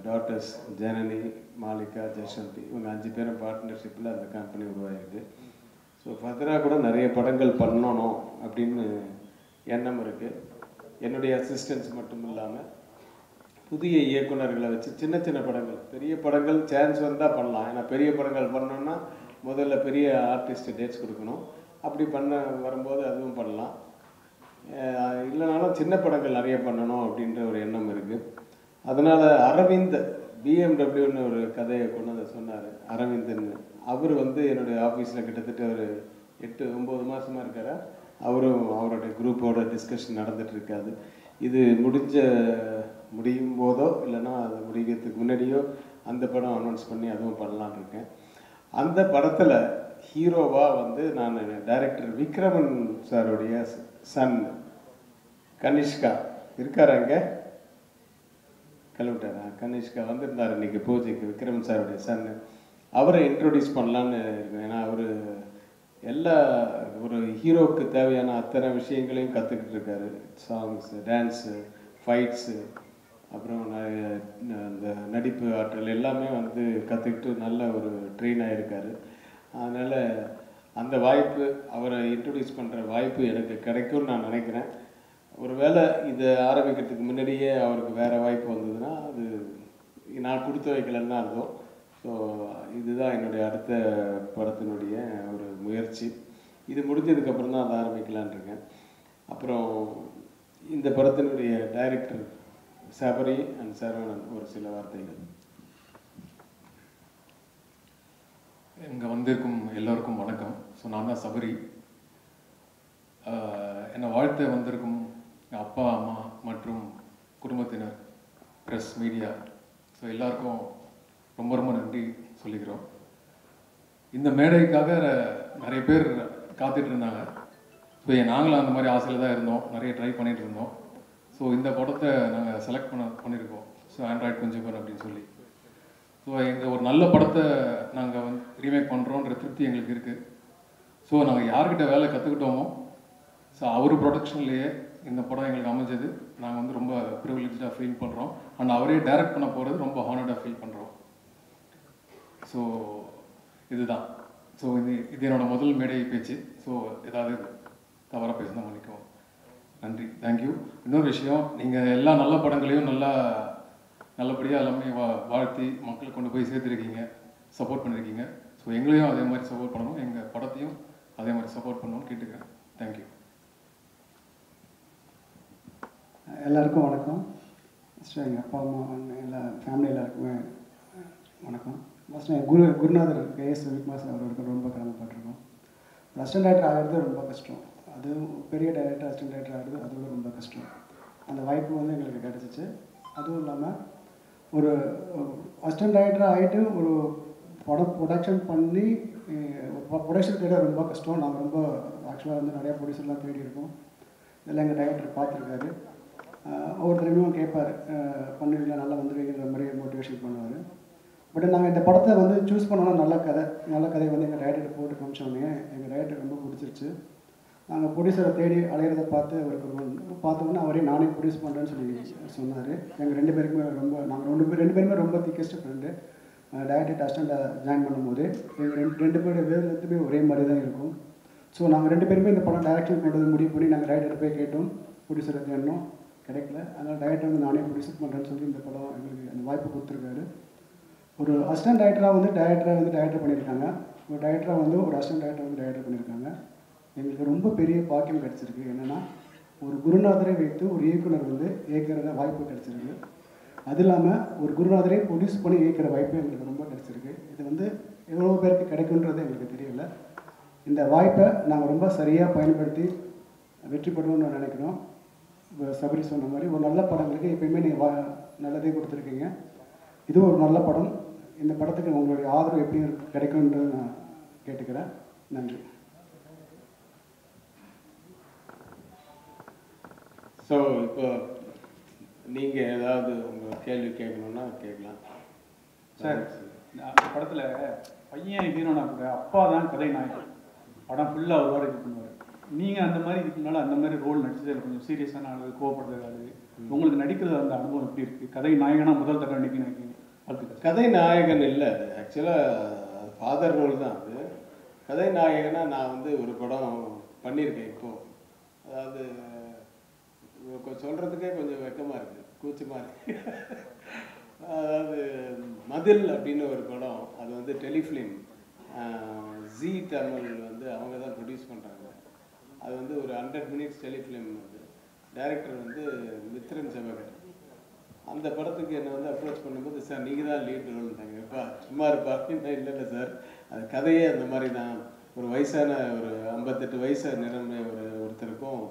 டாட்டர்ஸ் ஜனனி, மாலிகா, ஜெயசந்தி, இவங்க 5 பேரும் பார்ட்னர்ஷிப்பில் அந்த கம்பெனி உருவாகிருக்கு. ஸோ ஃபர்தராக கூட நிறைய படங்கள் பண்ணணும் அப்படின்னு எண்ணம் இருக்குது. என்னுடைய அசிஸ்டன்ஸ் மட்டும் இல்லாமல் புதிய இயக்குநர்களை வச்சு சின்ன சின்ன படங்கள், பெரிய படங்கள் சான்ஸ் வந்தால் பண்ணலாம். ஏன்னா பெரிய படங்கள் பண்ணோன்னா முதல்ல பெரிய ஆர்டிஸ்ட்டு டேட்ஸ் கொடுக்கணும். அப்படி பண்ண வரும்போது அதுவும் பண்ணலாம். இல்லைனாலும் சின்ன படங்கள் நிறைய பண்ணணும் அப்படின்ற ஒரு எண்ணம் இருக்குது. அதனால் அரவிந்த் பிஎம்டபிள்யூன்னு ஒரு கதையை கொண்டு வந்து சொன்னார். அரவிந்தன் அவர் வந்து என்னுடைய ஆஃபீஸில் கிட்டத்தட்ட ஒரு 8-9 மாதமாக இருக்கார். அவரும் அவருடைய குரூப்போட டிஸ்கஷன் நடந்துகிட்ருக்காது. இது முடியும் போதோ இல்லைன்னா அது முடிக்கிறதுக்கு முன்னாடியோ அந்த படம் அனௌன்ஸ் பண்ணி அதுவும் பண்ணலான்னு இருக்கேன். அந்த படத்தில் ஹீரோவாக வந்து நான் டைரக்டர் விக்ரமன் சாருடைய சன் கனிஷ்கா இருக்கார். அங்கே கிளம்பிட்டாரா? கனிஷ்கா வந்திருந்தார் இன்றைக்கி பூஜைக்கு. விக்ரமன் சாருடைய சன், அவரை இன்ட்ரோடியூஸ் பண்ணலான்னு இருக்கேன். ஏன்னா அவர் எல்லா ஒரு ஹீரோவுக்கு தேவையான அத்தனை விஷயங்களையும் கற்றுக்கிட்டு இருக்காரு. சாங்ஸு, டான்ஸு, ஃபைட்ஸு, அப்புறம் அந்த நடிப்பு ஆற்றல் எல்லாமே வந்து கற்றுக்கிட்டு நல்ல ஒரு ட்ரெயின் ஆகிருக்காரு. அதனால் அந்த வாய்ப்பு, அவரை இன்ட்ரடியூஸ் பண்ணுற வாய்ப்பு எனக்கு கிடைக்கும்னு நான் நினைக்கிறேன். ஒருவேளை இதை ஆரம்பிக்கிறதுக்கு முன்னாடியே அவருக்கு வேறு வாய்ப்பு வந்ததுன்னா அது நான் கொடுத்து வைக்கலன்னு தான் அர்த்தம். ஸோ இதுதான் என்னுடைய அடுத்த படத்தினுடைய ஒரு முயற்சி. இது முடிஞ்சதுக்கப்புறம் தான் அதை ஆரம்பிக்கலான் இருக்கேன். அப்புறம் இந்த படத்தினுடைய டைரக்டர் சபரி அண்ட் சரவணன் ஒரு சில வார்த்தைகள். இங்கே வந்திருக்கும் எல்லோருக்கும் வணக்கம். ஸோ நான் தான் சபரி. என்னை வாழ்த்த வந்திருக்கும் அப்பா, அம்மா மற்றும் குடும்பத்தினர், ப்ரெஸ், மீடியா, ஸோ எல்லாருக்கும் ரொம்ப ரொம்ப நன்றி சொல்லிக்கிறோம். இந்த மேடைக்காக நிறைய பேர் காத்துட்டு இருந்தாங்க. ஸோ நாங்களும் அந்த மாதிரி ஆசையில் தான் இருந்தோம், நிறைய ட்ரை பண்ணிகிட்டு இருந்தோம். ஸோ இந்த படத்தை நாங்கள் செலக்ட் பண்ணியிருக்கோம். ஸோ ஆண்ட்ராய்ட் கொஞ்சம் அப்படின்னு சொல்லி. ஸோ இந்த ஒரு நல்ல படத்தை நாங்கள் வந்து ரீமேக் பண்ணுறோன்ற திருப்தி எங்களுக்கு இருக்குது. ஸோ நாங்கள் யார்கிட்ட வேலை கற்றுக்கிட்டோமோ, ஸோ அவர் ப்ரொடக்ஷன்லேயே இந்த படம் எங்களுக்கு அமைஞ்சது. நாங்கள் வந்து ரொம்ப ப்ரிவிலேஜாக ஃபீல் பண்ணுறோம். அண்ட் அவரே டைரக்ட் பண்ண போகிறது ரொம்ப ஹானர்டாக ஃபீல் பண்ணுறோம். ஸோ இதுதான். ஸோ இது என்னோட முதல் மேடை பேச்சு. ஸோ ஏதாவது தவறாக பேசினா மன்னிக்கவும். நன்றி, தேங்க்யூ. இன்னொரு விஷயம், நீங்கள் எல்லா நல்ல படங்களையும் நல்லபடியாக எல்லாமே வாழ்த்தி மக்களுக்கு கொண்டு போய் சேர்த்துருக்கீங்க, சப்போர்ட் பண்ணியிருக்கீங்க. ஸோ எங்களையும் அதே மாதிரி சப்போர்ட் பண்ணணும், எங்கள் படத்தையும் அதே மாதிரி சப்போர்ட் பண்ணணும்னு கேட்டுக்கிறேன். தேங்க்யூ. எல்லாருக்கும் வணக்கம். ஃபஸ்ட்டு எங்கள் அப்பா, அம்மா, எல்லா ஃபேமிலி எல்லாருக்குமே வணக்கம். ஃபஸ்ட்டு என் குருநாதர் கேஎஸ் ரவிக்குமார் சார் அவருக்கு ரொம்ப கடமைப்பட்டிருக்கோம். அசிஸ்டன்ட் டைரக்டர் ஆகிறது ரொம்ப கஷ்டம். அதுவும் பெரிய டைரக்டர் அசிஸ்டன்ட் டைரக்டர் ஆகிறது அதோட ரொம்ப கஷ்டம். அந்த வாய்ப்பு வந்து எங்களுக்கு கிடச்சிச்சு. அதுவும் இல்லாமல் ஒரு அசிஸ்டன்ட் டைரக்டர் ஆகிட்டு ஒரு படம் ப்ரொடக்ஷன் பண்ணி ப்ரொடக்ஷன் தேட ரொம்ப கஷ்டம். நாங்கள் ரொம்ப ஆக்சுவலாக வந்து நிறையா ப்ரொடியூசர்லாம் தேடி இருக்கோம். இதெல்லாம் எங்கள் டைரக்டர் பார்த்துருக்காரு. ஒவ்வொருத்தரையும் கேட்பார், பண்ணுவீங்களா, நல்லா வந்துடுவீங்கிற மாதிரி மோட்டிவேஷன் பண்ணுவார். பட் நாங்கள் இந்த படத்தை வந்து சூஸ் பண்ணோன்னா நல்ல கதை வந்து எங்கள் டைரக்டர் போட்டு காமிச்சோன்னே எங்கள் டைரக்டர் ரொம்ப பிடிச்சிருச்சு. நாங்கள் ப்ரொடியூசரை தேடி அலையிறதை பார்த்து அவருக்கு பார்த்தோன்னே அவரே நானே ப்ரொடியூஸ் பண்ணுறேன்னு சொல்லி சொன்னார். எங்கள் 2 பேருக்குமே நாங்கள் ரெண்டு பேருமே ரொம்ப திக்கஸ்ட் ஃப்ரெண்டு. டைரக்டர் அசிஸ்டண்ட்டாக ஜாயின் பண்ணும்போது எங்கள் ரெண்டு பேருடைய வேலைத்துமே ஒரே மாதிரி தான் இருக்கும். ஸோ நாங்கள் 2 பேருமே இந்த படம் டைரக்ஷன் பண்ணுறது முடிவு பண்ணி நாங்கள் டைரக்டர் போய் கேட்டோம், ப்ரொடியூசரை தேடணும், கிடைக்கல. அதனால் டைரக்டர் வந்து நானே ப்ரொடியூஸ் பண்ணுறேன்னு சொல்லி இந்த படம் எங்களுக்கு அந்த வாய்ப்பு கொடுத்துருக்காரு. ஒரு அசிஸ்டன்ட் டைரக்டராக வந்து டைரக்டர் பண்ணியிருக்காங்க. ஒரு டைரக்டராக வந்து ஒரு அசிஸ்டன்ட் டைரக்டர் வந்து டைரக்டர் பண்ணியிருக்காங்க. எங்களுக்கு ரொம்ப பெரிய பாக்கியம் கிடச்சிருக்கு. என்னென்னா ஒரு குருநாதரை வைத்து ஒரு இயக்குனர் வந்து இயக்குற வாய்ப்பு கிடச்சிருக்கு. அது இல்லாமல் ஒரு குருநாதரை ப்ரொடியூஸ் பண்ணி இயக்கிற வாய்ப்பு எங்களுக்கு ரொம்ப கிடச்சிருக்கு. இது வந்து எவ்வளோ பேருக்கு கிடைக்குன்றது எங்களுக்கு தெரியல. இந்த வாய்ப்பை நாங்கள் ரொம்ப சரியாக பயன்படுத்தி வெற்றி பெறுவோம்னு நினைக்கிறோம். சபரி சொன்ன மாதிரி ஒரு நல்ல படங்களுக்கு எப்பயுமே நீங்கள் நல்லதே கொடுத்துருக்கீங்க. இதுவும் ஒரு நல்ல படம். இந்த படத்துக்கு உங்களுடைய ஆதரவு எப்படி கிடைக்கும்ன்றது நான் கேட்டுக்கிறேன். நன்றி. ஸோ இப்போ நீங்கள் ஏதாவது உங்கள் கேள்வி கேட்கணுன்னா கேட்கலாம் சார். அந்த படத்தில் பையன் ஹீரோனா கூட அப்பா தான் கதை நாயகன், படம் ஃபுல்லாக ஒரு இது பண்ணுவார். நீங்கள் அந்த மாதிரி இதுக்கு முன்னால் அந்த மாதிரி ரோல் நடிச்சதில் கொஞ்சம் சீரியஸான ஆளு, கோவப்படுறது ஆளு, உங்களுக்கு நடிக்கிறது அந்த அனுபவம் எப்படி இருக்குது? கதை நாயகனா முதல் தடவை நினைக்கிறீங்க? கதை நாயகன் இல்லை, அது ஆக்சுவலாக ஃபாதர் ரோல் தான். அது கதை நாயகனாக நான் வந்து ஒரு படம் பண்ணியிருக்கேன் இப்போது. அதாவது சொல்கிறதுக்கே கொஞ்சம் வெக்கமாக இருக்குது, கூச்சமாக இருக்குது. அதாவது மதில் அப்படின்னு ஒரு படம், அது வந்து டெலிஃபிலிம், ஜி தமிழ் வந்து அவங்க தான் ப்ரொடியூஸ் பண்ணுறாங்க. அது வந்து ஒரு 100 minutes டெலிஃபிலிம். வந்து டைரக்டர் வந்து மித்ரன் செவகர். அந்த படத்துக்கு என்னை வந்து அப்ரோச் பண்ணும்போது, சார் நீங்கள் தான் லீட் ரோல்ட்டாங்க. எப்பா சும்மா இருப்பா அப்படின்னா, இல்லை சார் அது கதையே அந்த மாதிரி தான். ஒரு வயசான ஒரு 58 வயசு நிரம்பிய ஒருத்தருக்கும்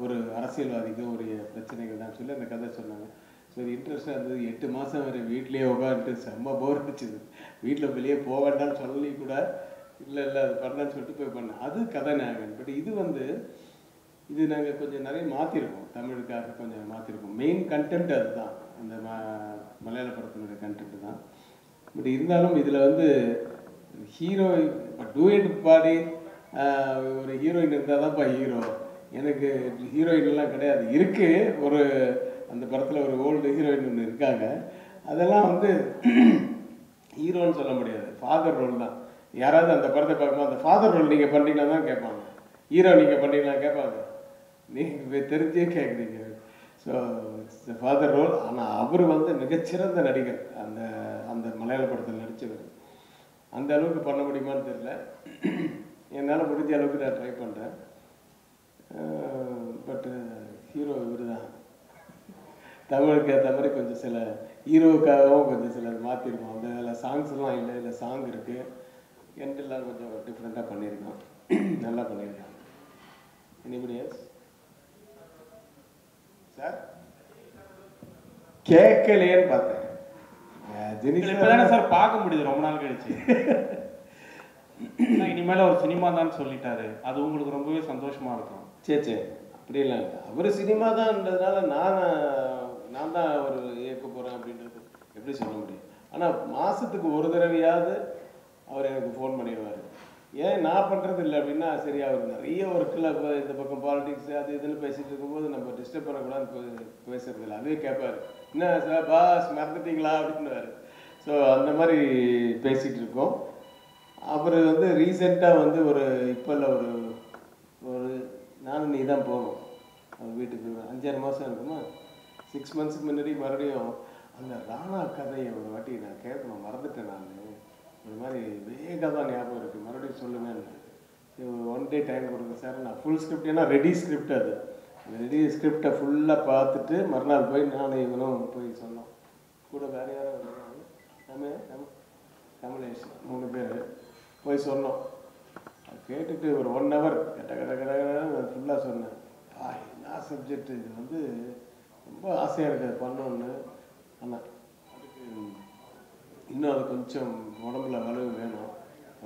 ஒரு அரசியல்வாதிக்கும் ஒரு பிரச்சனைகள் தான் சொல்லி அந்த கதை சொன்னாங்க. ஸோ இது இன்ட்ரெஸ்டாக இருந்தது. 8 மாதம் வரை வீட்லேயே உட்காந்துட்டு செம்ம போர் அடிச்சுது. வீட்டில் வெளியே போக வேண்டாம்னு சொல்லி கூட இல்லை அது பண்ணலான்னு சொல்லிட்டு போய் பண்ணேன். அது கதை நாயகன். பட் இது வந்து இது நாங்கள் கொஞ்சம் நிறைய மாற்றிருக்கோம், தமிழுக்காக கொஞ்சம் மாற்றிருக்கோம். மெயின் கண்டென்ட் அதுதான், அந்த மலையாள படத்தினுடைய கண்டென்ட் தான். பட் இருந்தாலும் இதில் வந்து ஹீரோ இப்போ டூயட் பாடி ஒரு ஹீரோயின் இருந்தால் தான்ப்பா ஹீரோ. எனக்கு ஹீரோயின்லாம் கிடையாது. இருக்குது ஒரு அந்த படத்தில் ஒரு ஓல்டு ஹீரோயின் ஒன்று இருக்காங்க. அதெல்லாம் வந்து ஹீரோன்னு சொல்ல முடியாது, ஃபாதர் ரோல் தான். யாராவது அந்த படத்தை பார்க்கும்போது அந்த ஃபாதர் ரோல் நீங்கள் பண்ணுறீங்கன்னா தான் கேட்பாங்க, ஹீரோ நீங்கள் பண்ணுறீங்களா கேட்பாங்க. நீங்கள் தெரிஞ்சே கேட்குறீங்க. So it's father role. ஆனால் அவர் வந்து மிகச்சிறந்த நடிகர். அந்த அந்த மலையாள படத்தில் நடித்தவர். அந்த அளவுக்கு பண்ண முடியுமான்னு தெரியல. என்னால் முடிஞ்ச அளவுக்கு நான் ட்ரை பண்ணுறேன். பட்டு ஹீரோ இவர் தான். தமிழுக்கு ஏற்ற மாதிரி கொஞ்சம் சில ஹீரோவுக்காகவும் கொஞ்சம் சில மாற்றிருக்கோம். அந்த இதில் சாங்ஸ்லாம் இல்லை, இல்லை சாங் இருக்குது. எண்டெல்லாம் கொஞ்சம் டிஃப்ரெண்ட்டாக பண்ணியிருக்கோம், நல்லா பண்ணியிருக்கோம். Anybody else sir? கேட்கலையேன்னு பார்த்தேன். இப்பதானே சார் பார்க்க முடியுது ரொம்ப நாள் கழிச்சு. இனிமேல ஒரு சினிமா தான் சொல்லிட்டாரு, அது உங்களுக்கு ரொம்பவே சந்தோஷமா இருக்கும். சரி அப்படிலாம் இல்லை. அவர் சினிமா தான்ன்றதுனால நான் தான் ஒரு இயக்க போகிறேன் அப்படின்றது எப்படி சொல்ல முடியும்? ஆனால் மாதத்துக்கு ஒரு தடவையாவது அவர் எனக்கு ஃபோன் பண்ணிடுவார். ஏன் நான் பண்ணுறது இல்லை அப்படின்னா, சரி அவர் நிறைய ஒர்க்கில் இப்போ இந்த பக்கம் பாலிடிக்ஸ் அது இதுன்னு பேசிகிட்டு இருக்கும்போது நம்ம டிஸ்டர்ப் பண்ணக்கூடாதுன்னு பேசுறது இல்லை. அதுவே கேட்பார், என்ன சார் பாஸ் மறந்துட்டீங்களா அப்படின்னுவார். ஸோ அந்த மாதிரி பேசிகிட்டு இருக்கோம். அவர் வந்து ரீசெண்டாக வந்து ஒரு இப்போ இல்லை ஒரு நானும் நீ தான் போகணும் அவர் வீட்டுக்கு. 5-6 மாதம் இருக்குமா, 6 months முன்னாடி மறுபடியும் அந்த ராணா கதையை ஒரு வாட்டி நான் கேட்கணும், மறந்துட்டேன். நான் ஒரு மாதிரி வேகமாக தான் ஞாபகம் இருக்குது, மறுபடியும் சொல்லுவேன். ஒன் டே டைம் கொடுங்க சார். நான் ஃபுல் ஸ்கிரிப்ட், ஏன்னா ரெடி ஸ்கிரிப்ட், அது ரெடி ஸ்கிரிப்டை ஃபுல்லாக பார்த்துட்டு மறுநாள் போய் நானும் இவனும் போய் சொன்னோம். கூட வேறு யாரும் நம்ம கமலேஷ் 3 பேர் போய் சொன்னோம். அது கேட்டுட்டு ஒரு 1 hour கட்ட ஃபுல்லாக சொன்னேன். என்ன சப்ஜெக்ட் இது வந்து ரொம்ப ஆசையாக இருக்குது பண்ணோன்னு. ஆனால் அதுக்கு இன்னும் அது கொஞ்சம் உடம்புல வலு வேணும்,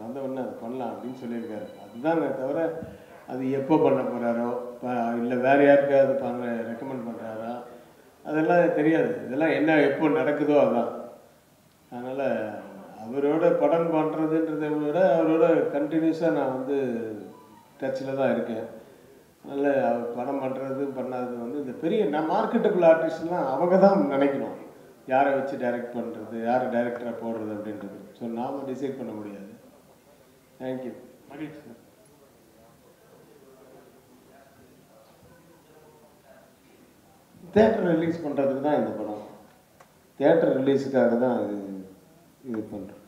வந்த உடனே அது பண்ணலாம் அப்படின்னு சொல்லியிருக்காரு. அதுதான் தவிர அது எப்போ பண்ண போகிறாரோ இல்லை வேறு யாருக்காவது ரெக்கமெண்ட் பண்ணுறாரா அதெல்லாம் தெரியாது. இதெல்லாம் என்ன எப்போ நடக்குதோ அதுதான். அதனால் அவரோட படம் பண்ணுறதுன்றதை விட அவரோட கண்டினியூஸாக நான் வந்து டச்சில் தான் இருக்கேன். அதனால் அவர் படம் பண்ணுறது பண்ணாதது வந்து இந்த பெரிய மார்க்கெட்டபிள் ஆர்டிஸ்ட்லாம் அவங்க தான் நினைக்கணும், யாரை வச்சு டைரக்ட் பண்ணுறது, யாரை டைரக்டராக போடுறது அப்படின்றது. ஸோ நாம் டிசைட் பண்ண முடியாது. தேங்க்யூ. மகிழ்ச்சி சார். தேட்டர் ரிலீஸ் பண்ணுறதுக்கு தான் இந்த படம், தேட்டர் ரிலீஸுக்காக தான் இது பண்ணுறோம்.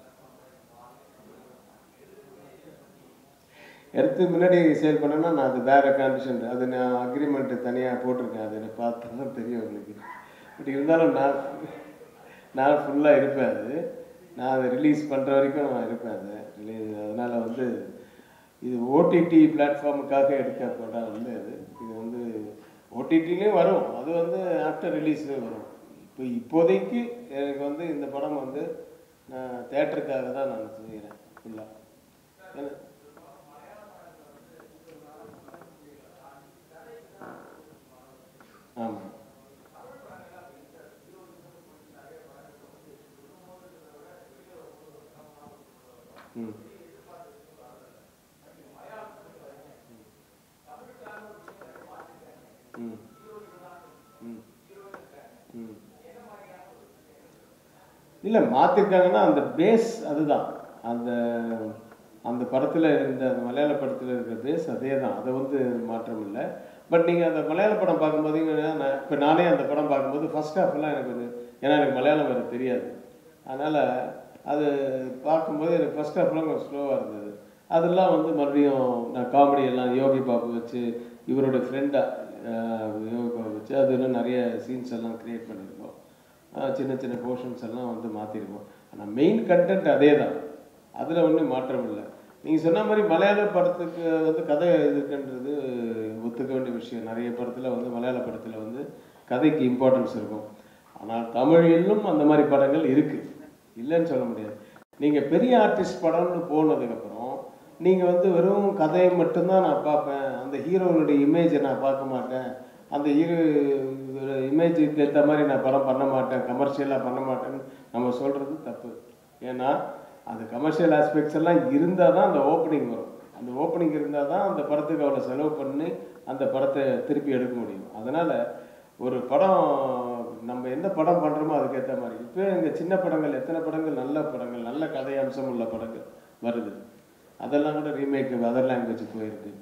எடுத்து முன்னாடி சேல் பண்ணேன்னா நான் அது வேறு கண்டிஷன், அது நான் அக்ரிமெண்ட்டு தனியாக போட்டிருக்கேன். அது எனக்கு பார்த்தா தான் தெரியும் உங்களுக்கு. பட் இருந்தாலும் நான் ஃபுல்லாக இருப்பேன். அது நான் அதை ரிலீஸ் பண்ணுற வரைக்கும் நான் இருப்பேன். அது அதனால் வந்து இது ஓடிடி பிளாட்ஃபார்முக்காக எடுக்க படம் வந்து இது வந்து ஓடிடிலையும் வரும், அது வந்து ஆஃப்டர் ரிலீஸ்லேயும் வரும். இப்போதைக்கு எனக்கு வந்து இந்த படம் வந்து நான் தேட்டருக்காக தான் நான் செய்கிறேன் ஃபுல்லாக. ஆமாம். ம் ம் ம் ம் இல்லை மாற்றிருக்காங்கன்னா அந்த பேஸ் அதுதான். அந்த அந்த படத்தில் இருந்த அந்த மலையாள படத்தில் இருக்கிற பேஸ் அதே தான், அதை வந்து மாற்றம் இல்லை. பட் நீங்கள் அந்த மலையாள படம் பார்க்கும்போது நான் இப்போ நானே அந்த படம் பார்க்கும்போது ஃபஸ்ட் ஹாஃப்லாம் எனக்கு வந்து, ஏன்னா எனக்கு மலையாளம் வேறு தெரியாது, அதனால் அது பார்க்கும்போது எனக்கு ஃபஸ்ட் ஹாஃப்லாம் கொஞ்சம் ஸ்லோவாக இருந்தது. அதெல்லாம் வந்து மறுபடியும் நான் காமெடியெல்லாம் யோகி பாபு வச்சு, இவரோட ஃப்ரெண்டாக யோகி பாபு வச்சு அது இன்னும் நிறைய சீன்ஸ் எல்லாம் க்ரியேட் பண்ணியிருக்கோம். சின்ன சின்ன போர்ஷன்ஸ் எல்லாம் வந்து மாற்றிருக்கோம். ஆனால் மெயின் கண்டென்ட் அதே தான், அதில் ஒன்றும் மாற்றம் இல்லை. நீங்கள் சொன்ன மாதிரி மலையாள படத்துக்கு வந்து கதை இருக்குன்றது ஒத்துக்க வேண்டிய விஷயம். நிறைய படத்தில் வந்து மலையாள படத்தில் வந்து கதைக்கு இம்பார்ட்டன்ஸ் இருக்கும். ஆனால் தமிழிலும் அந்த மாதிரி படங்கள் இருக்குது, இல்லைன்னு சொல்ல முடியாது. நீங்கள் பெரிய ஆர்டிஸ்ட் படம்னு போனதுக்கப்புறம் நீங்கள் வந்து வெறும் கதையை மட்டும்தான் நான் பார்ப்பேன், அந்த ஹீரோனுடைய இமேஜை நான் பார்க்க மாட்டேன், அந்த ஹீரோ இமேஜுக்கு ஏற்ற மாதிரி நான் படம் பண்ண மாட்டேன், கமர்ஷியலாக பண்ண மாட்டேன்னு நம்ம சொல்கிறது தப்பு. ஏன்னா அந்த கமர்ஷியல் ஆஸ்பெக்ட்ஸ் எல்லாம் இருந்தால் தான் அந்த ஓப்பனிங் வரும். அந்த ஓப்பனிங் இருந்தால் தான் அந்த படத்துக்கு அவ்வளோ செலவு பண்ணி அந்த படத்தை திருப்பி எடுக்க முடியும். அதனால் ஒரு படம் நம்ம எந்த படம் பண்ணுறோமோ அதுக்கேற்ற மாதிரி. இப்போ எங்கள் சின்ன படங்கள் எத்தனை படங்கள், நல்ல படங்கள், நல்ல கதை அம்சம் உள்ள படங்கள் வருது, அதெல்லாம் கூட ரீமேக் அதர் லாங்குவேஜ் போயிருக்கு.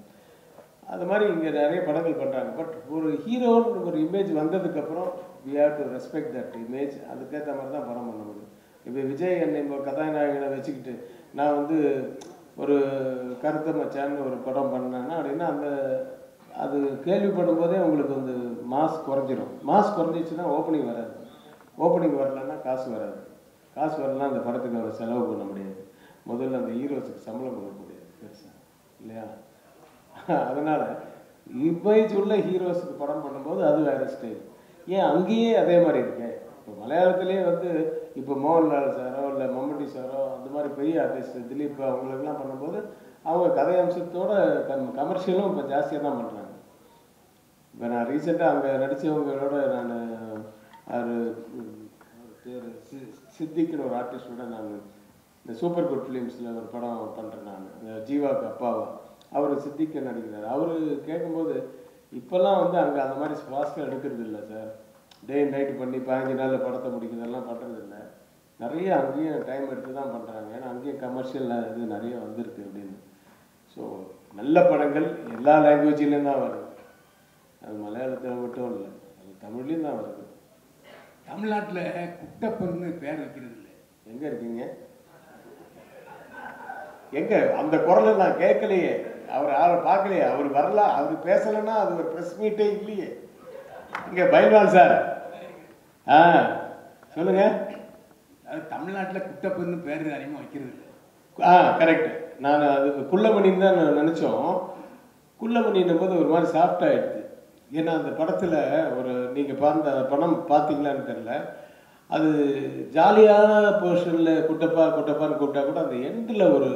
அது மாதிரி இங்கே நிறைய படங்கள் பண்ணுறாங்க. பட் ஒரு ஹீரோன்னு ஒரு இமேஜ் வந்ததுக்கப்புறம் we have to respect that image, அதுக்கேற்ற மாதிரி தான் படம் பண்ண முடியும். இப்போ விஜய் என்னை இப்போ கதாநாயகனை வச்சுக்கிட்டு நான் வந்து ஒரு கருத்த மச்சான்னு ஒரு படம் பண்ணேன்னா அப்படின்னா அந்த அது கேள்விப்படும் போதே உங்களுக்கு வந்து மாஸ் குறைஞ்சிரும். மாஸ் குறைஞ்சிச்சுன்னா ஓப்பனிங் வராது, ஓப்பனிங் வரலன்னா காசு வராது, காசு வரலன்னா அந்த படத்துக்கு அவர் செலவு பண்ண முடியாது, முதல்ல அந்த ஹீரோஸுக்கு சம்பளம் கொடுக்க முடியாது பெருசாக, இல்லையா? அதனால் இமேஜ் உள்ள ஹீரோஸுக்கு படம் பண்ணும்போது அது வேறு ஸ்டைல். ஏன் அங்கேயே அதே மாதிரி இருக்கேன். இப்போ மலையாளத்துலேயே வந்து இப்போ மோகன்லால் சாரோ இல்லை மம்முட்டி சாரோ அந்த மாதிரி பெரிய ஆர்டிஸ்ட் திலீப் அவங்களுக்கெல்லாம் பண்ணும்போது அவங்க கதை அம்சத்தோட கமர்ஷியலும் இப்போ ஜாஸ்தியாக தான் பண்ணுறாங்க. இப்போ நான் ரீசெண்டாக அங்கே நடித்தவங்களோட நான் அவர் பேர் சித்திக்குன்னு ஒரு ஆர்டிஸ்டோட நான் இந்த சூப்பர் குட் ஃபிலிம்ஸில் ஒரு படம் பண்ணுறேன். நான் ஜீவாவுக்கு அப்பாவா அவர் சித்திக்கு நடிக்கிறார். அவர் கேட்கும்போது இப்போல்லாம் வந்து அங்கே அந்த மாதிரி ஃபாஸ்ட்டாக எடுக்கிறது இல்லை சார், டே நைட்டு பண்ணி 15 நாளில் படத்தை முடிக்கிறதெல்லாம் பண்ணுறது இல்லை, நிறைய அங்கேயும் டைம் எடுத்து தான் பண்ணுறாங்க. ஏன்னா அங்கேயும் கமர்ஷியல் இது நிறைய வந்திருக்கு அப்படின்னு. ஸோ நல்ல படங்கள் எல்லா லாங்குவேஜ்லேயும் தான் வருது, அது மலையாளத்தில் மட்டும் இல்லை, அது தமிழ்லேயும் தான் வருது. தமிழ்நாட்டில் குட்டப்பன்னு பேர் வைக்கிறது இல்லை. எங்கே இருக்கீங்க? எங்கே அந்த குரலை நான் கேட்கலையே, அவர் பார்க்கலையே, அவர் வரலாம், அவர் பேசலைன்னா அது ஒரு ப்ரெஸ் மீட்டே இல்லையே. இங்கே பைல்வால் சார் சொல்லுங்க. அது தமிழ்நாட்டில் குட்டப்பன்னு பேர் அதிகமாக வைக்கிறது இல்லை. கரெக்ட். நான் அது குள்ளமணின்னு தான் நினச்சோம். குள்ளமணின்னும் போது ஒரு மாதிரி சாஃப்ட் ஆகிடுது. ஏன்னா அந்த படத்தில் ஒரு நீங்கள் படம் பார்த்தீங்களான்னு தெரியல, அது ஜாலியான போர்ஷனில் குட்டப்பான்னு கூப்பிட்டா கூட அந்த எண்டில் ஒரு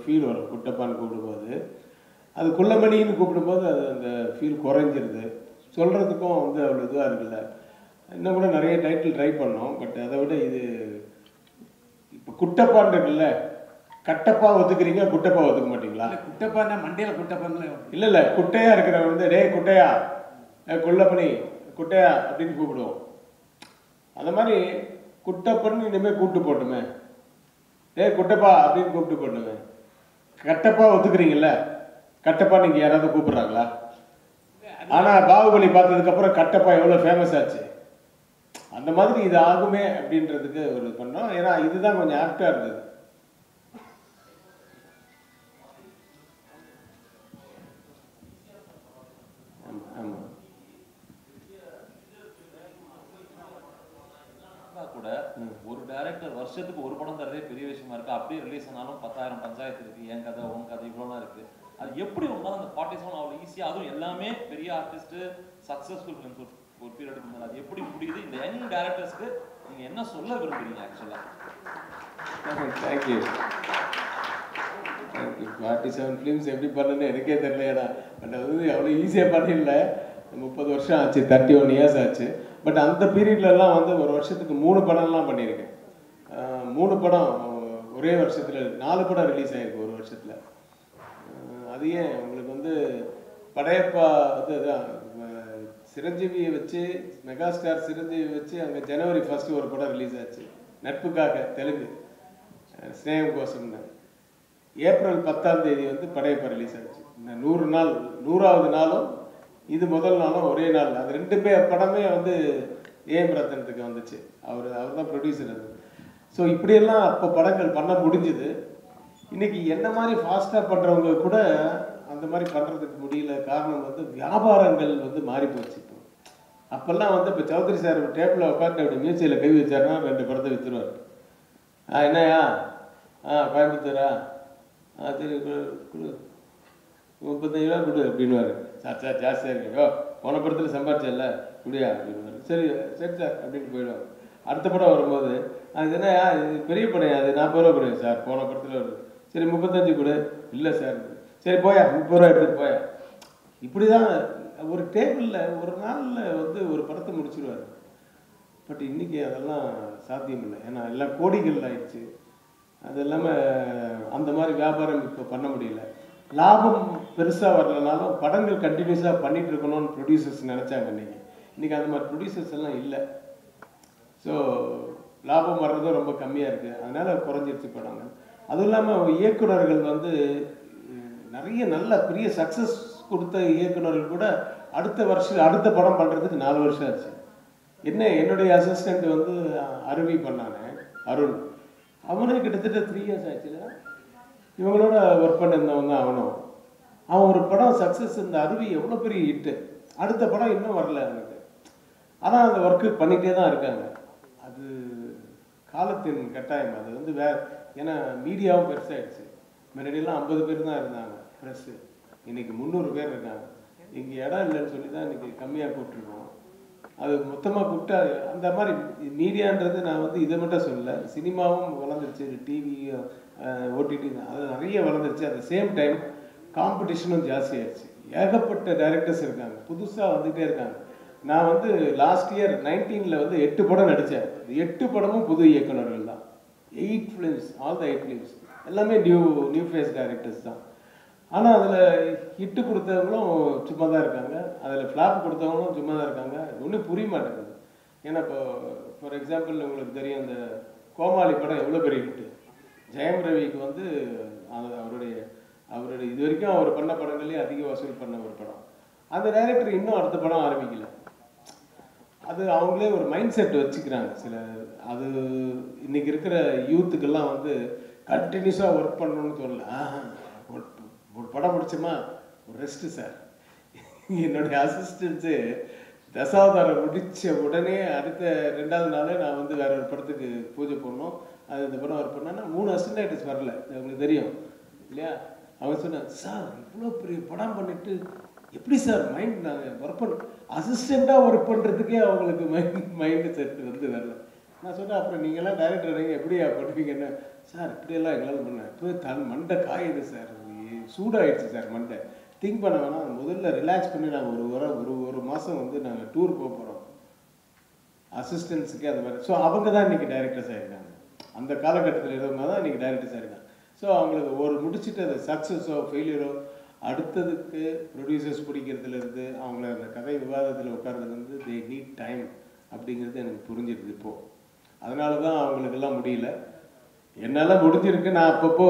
ஃபீல் வரும். குட்டப்பான்னு கூப்பிடும்போது அது குள்ளமணின்னு கூப்பிடும்போது அது அந்த ஃபீல் குறைஞ்சிருது, சொல்கிறதுக்கும் வந்து அவ்வளோ இதுவாக இருக்குல்ல. இன்னும் கூட நிறைய டைட்டில் ட்ரை பண்ணோம், பட் அதை விட இது இப்போ குட்டப்பான்னு இருக்குல்ல, கட்டப்பா ஒத்துக்கிறீங்க, குட்டப்பா ஒத்துக்க மாட்டீங்களா? குட்டப்பான்னா மண்டையில் குட்டப்பான்னு இல்லை குட்டையாக இருக்கிறவங்க வந்து டே குட்டையா, குள்ளப்பணி குட்டையா அப்படின்னு கூப்பிடுவோம். அந்த மாதிரி குட்டப்பன்னு இனிமேல் கூப்பிட்டு போட்டுமே, டே குட்டப்பா அப்படின்னு கூப்பிட்டு போட்டுமே. கட்டப்பா ஒத்துக்கிறீங்கல்ல, கட்டப்பா நீங்கள் யாராவது கூப்பிட்றாங்களா? ஆனால் பாகுபலி பார்த்ததுக்கப்புறம் கட்டப்பா எவ்வளோ ஃபேமஸ் ஆச்சு, அந்த மாதிரி இது ஆகுமே அப்படின்றதுக்கு ஒரு பண்ணோம். ஏன்னா இதுதான் கொஞ்சம் ஆப்டாக இருந்தது. கூட ஒரு டைரக்டர் வருஷத்துக்கு ஒரு படம் தரதே பெரிய விஷயமா இருக்கு. அப்படியே ரிலீஸ் ஆனாலும் 10,000 பஞ்சாயத்து இருக்கு, என் கதை உன் கதை இவ்வளோலாம் இருக்கு. அது எப்படி உங்களால் அந்த 47 அவ்வளோ ஈஸியாக, அதுவும் எல்லாமே பெரிய ஆர்டிஸ்ட் சக்ஸஸ்ஃபுல் ஃபிலிம்ஸ் ஒரு பீரியடுக்கு முன்னாடி அது எப்படி முடியுது? இந்த யங் டேரக்டர்ஸ்க்கு நீங்க என்ன சொல்ல விரும்புறீங்க ஆக்சுவலா? தேங்க்யூ. 47 ஃபிலிம்ஸ் எப்படி பண்ணணும்னு எனக்கே தெரியலையடா. பட் அது வந்து அவ்வளோ ஈஸியாக பண்ணிடல. 30 வருஷம் ஆச்சு, 31 இயர்ஸ் ஆச்சு. பட் அந்த பீரியட்லலாம் வந்து ஒரு வருஷத்துக்கு 3 படம்லாம் பண்ணியிருக்கேன். 3 படம் ஒரே வருஷத்தில், 4 படம் ரிலீஸ் ஆகிருக்கு ஒரு வருஷத்தில். அது ஏன் உங்களுக்கு வந்து படையப்பா வந்து அதான் சிரஞ்சீவியை வச்சு, மெகாஸ்டார் சிரஞ்சீவி வச்சு அங்கே ஜனவரி 1 ஒரு படம் ரிலீஸ் ஆச்சு, நட்புக்காக, தெலுங்கு, ஸ்னேகம் கோசம்னு. ஏப்ரல் 10 வந்து படையப்பா ரிலீஸ் ஆச்சு. இந்த 100 நாள், 100வது நாளும் இது முதல் நாளும் ஒரே நாள். அது 2 படமே வந்து ஏஎம் ரத்தனத்துக்கு வந்துச்சு. அவர் தான் ப்ரொடியூசர். அது ஸோ இப்படியெல்லாம் அப்போ படங்கள் பண்ண முடிஞ்சுது. இன்றைக்கி என்ன மாதிரி ஃபாஸ்ட்டாக பண்ணுறவங்க கூட அந்த மாதிரி பண்ணுறதுக்கு முடியல. காரணம் வந்து வியாபாரங்கள் வந்து மாறி போச்சு. இப்போ அப்போல்லாம் வந்து இப்போ சௌத்ரி சார் டேப்பில் உட்காந்து அப்படி மியூசியில் கை வச்சாருன்னா 2 படத்தை விற்றுருவார். என்னையா கோயம்புத்தூரா, சரி கொடு, 35 ரூபா கொடு அப்படின்வாரு. சார் ஜாஸ்தியாக இருக்கு, போன படத்தில் சம்பாதிச்சல இப்படியா அப்படின்வாரு. சரி சரி சார் அப்படின்னு போயிடுவாங்க. அடுத்த படம் வரும்போது அது என்னையா இது பெரிய படம், அது 40 ரூபா கொடுங்க சார், போன படத்தில் வருது. சரி 35 கொடு, இல்லை சார், சரி போயா 30 ரூபா எடுத்துகிட்டு போயா. இப்படி தான் ஒரு டேபிளில் ஒரு நாளில் வந்து ஒரு படத்தை முடிச்சிடுவார். பட் இன்றைக்கி அதெல்லாம் சாத்தியம் இல்லை. ஏன்னா எல்லாம் கோடிகள் ஆயிடுச்சு. அது இல்லாமல் அந்த மாதிரி வியாபாரம் இப்போ பண்ண முடியல. லாபம் பெருசாக வரலனாலும் படங்கள் கண்டினியூஸாக பண்ணிகிட்டு இருக்கணும்னு ப்ரொடியூசர்ஸ் நினச்சாங்க. இன்றைக்கி அந்த மாதிரி ப்ரொடியூசர்ஸ் எல்லாம் இல்லை. ஸோ லாபம் வர்றதும் ரொம்ப கம்மியாக இருக்குது. அதனால் குறைஞ்சிருச்சு படங்கள். அதுவும் இல்லாமல் இயக்குநர்கள் வந்து நிறைய நல்ல பெரிய சக்ஸஸ் கொடுத்த இயக்குநர்கள் கூட அடுத்த படம் பண்ணுறதுக்கு 4 வருஷம் ஆச்சு. என்னுடைய அசிஸ்டண்ட் வந்து அருவி பண்ணானே, அருண், அவனே கிட்டத்தட்ட 3 இயர்ஸ் ஆச்சுல. இவங்களோட ஒர்க் பண்ணியிருந்தவங்க அவனும். அவன் ஒரு படம் சக்ஸஸ், இந்த அருவி எவ்வளோ பெரிய ஹிட்டு, அடுத்த படம் இன்னும் வரல அவனுக்கு. ஆனால் அந்த ஒர்க்கு பண்ணிகிட்டே தான் இருக்காங்க. அது காலத்தின் கட்டாயம். அது வந்து ஏன்னா மீடியாவும் பெருசாகிடுச்சு. முன்னாடியெல்லாம் 50 பேர் தான் இருந்தாங்க ப்ரெஸ்ஸு, இன்றைக்கி 300 பேர் இருக்காங்க. இங்கே இடம் இல்லைன்னு சொல்லி தான் இன்றைக்கி கம்மியாக கூப்பிட்ருக்கோம். அது மொத்தமாக கூப்பிட்டா அந்த மாதிரி மீடியான்றது நான் வந்து இதை மட்டும் சொல்லலை, சினிமாவும் வளர்ந்துருச்சு, டிவி, ஓடிடி, அது நிறைய வளர்ந்துருச்சு. அட் த சேம் டைம் காம்படிஷனும் ஜாஸ்தி ஆயிடுச்சு. ஏகப்பட்ட டைரக்டர்ஸ் இருக்காங்க, புதுசாக வந்துகிட்டே இருக்காங்க. நான் வந்து லாஸ்ட் இயர் 19 வந்து 8 படம் நடித்தேன். 8 படமும் புது இயக்குநர்கள் தான். 8 ஃபிலிம்ஸ், ஆல் த 8 ஃபிலிம்ஸ் எல்லாமே நியூ ஃபேஸ் டைரக்டர்ஸ் தான். ஆனால் அதில் ஹிட்டு கொடுத்தவங்களும் சும்மா தான் இருக்காங்க, அதில் ஃப்ளாப் கொடுத்தவங்களும் சும்மா தான் இருக்காங்க. ஒன்றும் புரிய மாட்டேங்குது. ஏன்னா இப்போ ஃபார் எக்ஸாம்பிள் உங்களுக்கு தெரியும், அந்த கோமாளி படம் எவ்வளோ பெரிய ஹிட்டு. ஜெயம் ரவிக்கு வந்து அவருடைய இது வரைக்கும் அவர் பண்ண படங்கள்லேயே அதிக வசூல் பண்ண ஒரு படம். அந்த டைரக்டர் இன்னும் அடுத்த படம் ஆரம்பிக்கல. அது அவங்களே ஒரு மைண்ட் செட் வச்சுக்கிறாங்க சில. அது இன்னைக்கு இருக்கிற யூத்துக்கெல்லாம் வந்து கண்டினியூஸாக ஒர்க் பண்ணணும்னு தோணல. ஒரு படம் முடிச்சோமா ஒரு ரெஸ்ட்டு சார். என்னுடைய அசிஸ்டன்ஸு தசாவதாரம் முடித்த உடனே அடுத்த 2வது நாளே நான் வந்து வேற ஒரு படத்துக்கு பூஜை பண்ணணும். அது இந்த படம் ஒர்க் பண்ணேன்னா 3 அசிஸ்டன்ட் வரல, உங்களுக்கு தெரியும் இல்லையா. அவன் சொன்னான், சார் இவ்வளோ பெரிய படம் பண்ணிட்டு எப்படி சார் மைண்ட் நாங்கள் ஒர்க் பண்ண அசிஸ்டண்ட்டாக ஒர்க் பண்ணுறதுக்கே அவங்களுக்கு மைண்டு செட் வந்து வரல. நான் சொன்னேன், அப்புறம் நீங்கள்லாம் டைரக்டர் எப்படியா பண்ணுவீங்கன்னு. சார் இப்படியெல்லாம் எங்களால் பண்ணேன், இப்போ மண்டை காயுது சார், சூடாகிடுச்சு சார் மண்டை, திங்க் பண்ண வேணாம், முதல்ல ரிலாக்ஸ் பண்ணி நாங்கள் ஒரு மாதம் வந்து நாங்கள் டூர் போக போகிறோம் அசிஸ்டன்ஸுக்கு, அது மாதிரி. ஸோ அவங்க தான் இன்றைக்கி டைரக்டர்ஸ் ஆகிருக்காங்க. அந்த காலகட்டத்தில் இருந்தவங்க தான் இன்றைக்கி டைரக்டர்ஸ் ஆகிருக்காங்க. ஸோ அவங்களுக்கு ஒரு முடிச்சுட்டு அது சக்ஸஸோ ஃபெயிலியரோ அடுத்ததுக்கு ப்ரொடியூசர்ஸ் பிடிக்கிறதுலேருந்து அவங்கள அந்த கதை விவாதத்தில் உட்கார்றதுலேருந்து தே நீட் டைம் அப்படிங்கிறது எனக்கு புரிஞ்சிருது இப்போது. அதனால தான் அவங்களுக்கெல்லாம் முடியல. என்னால் முடிஞ்சிருக்கு. நான் அப்பப்போ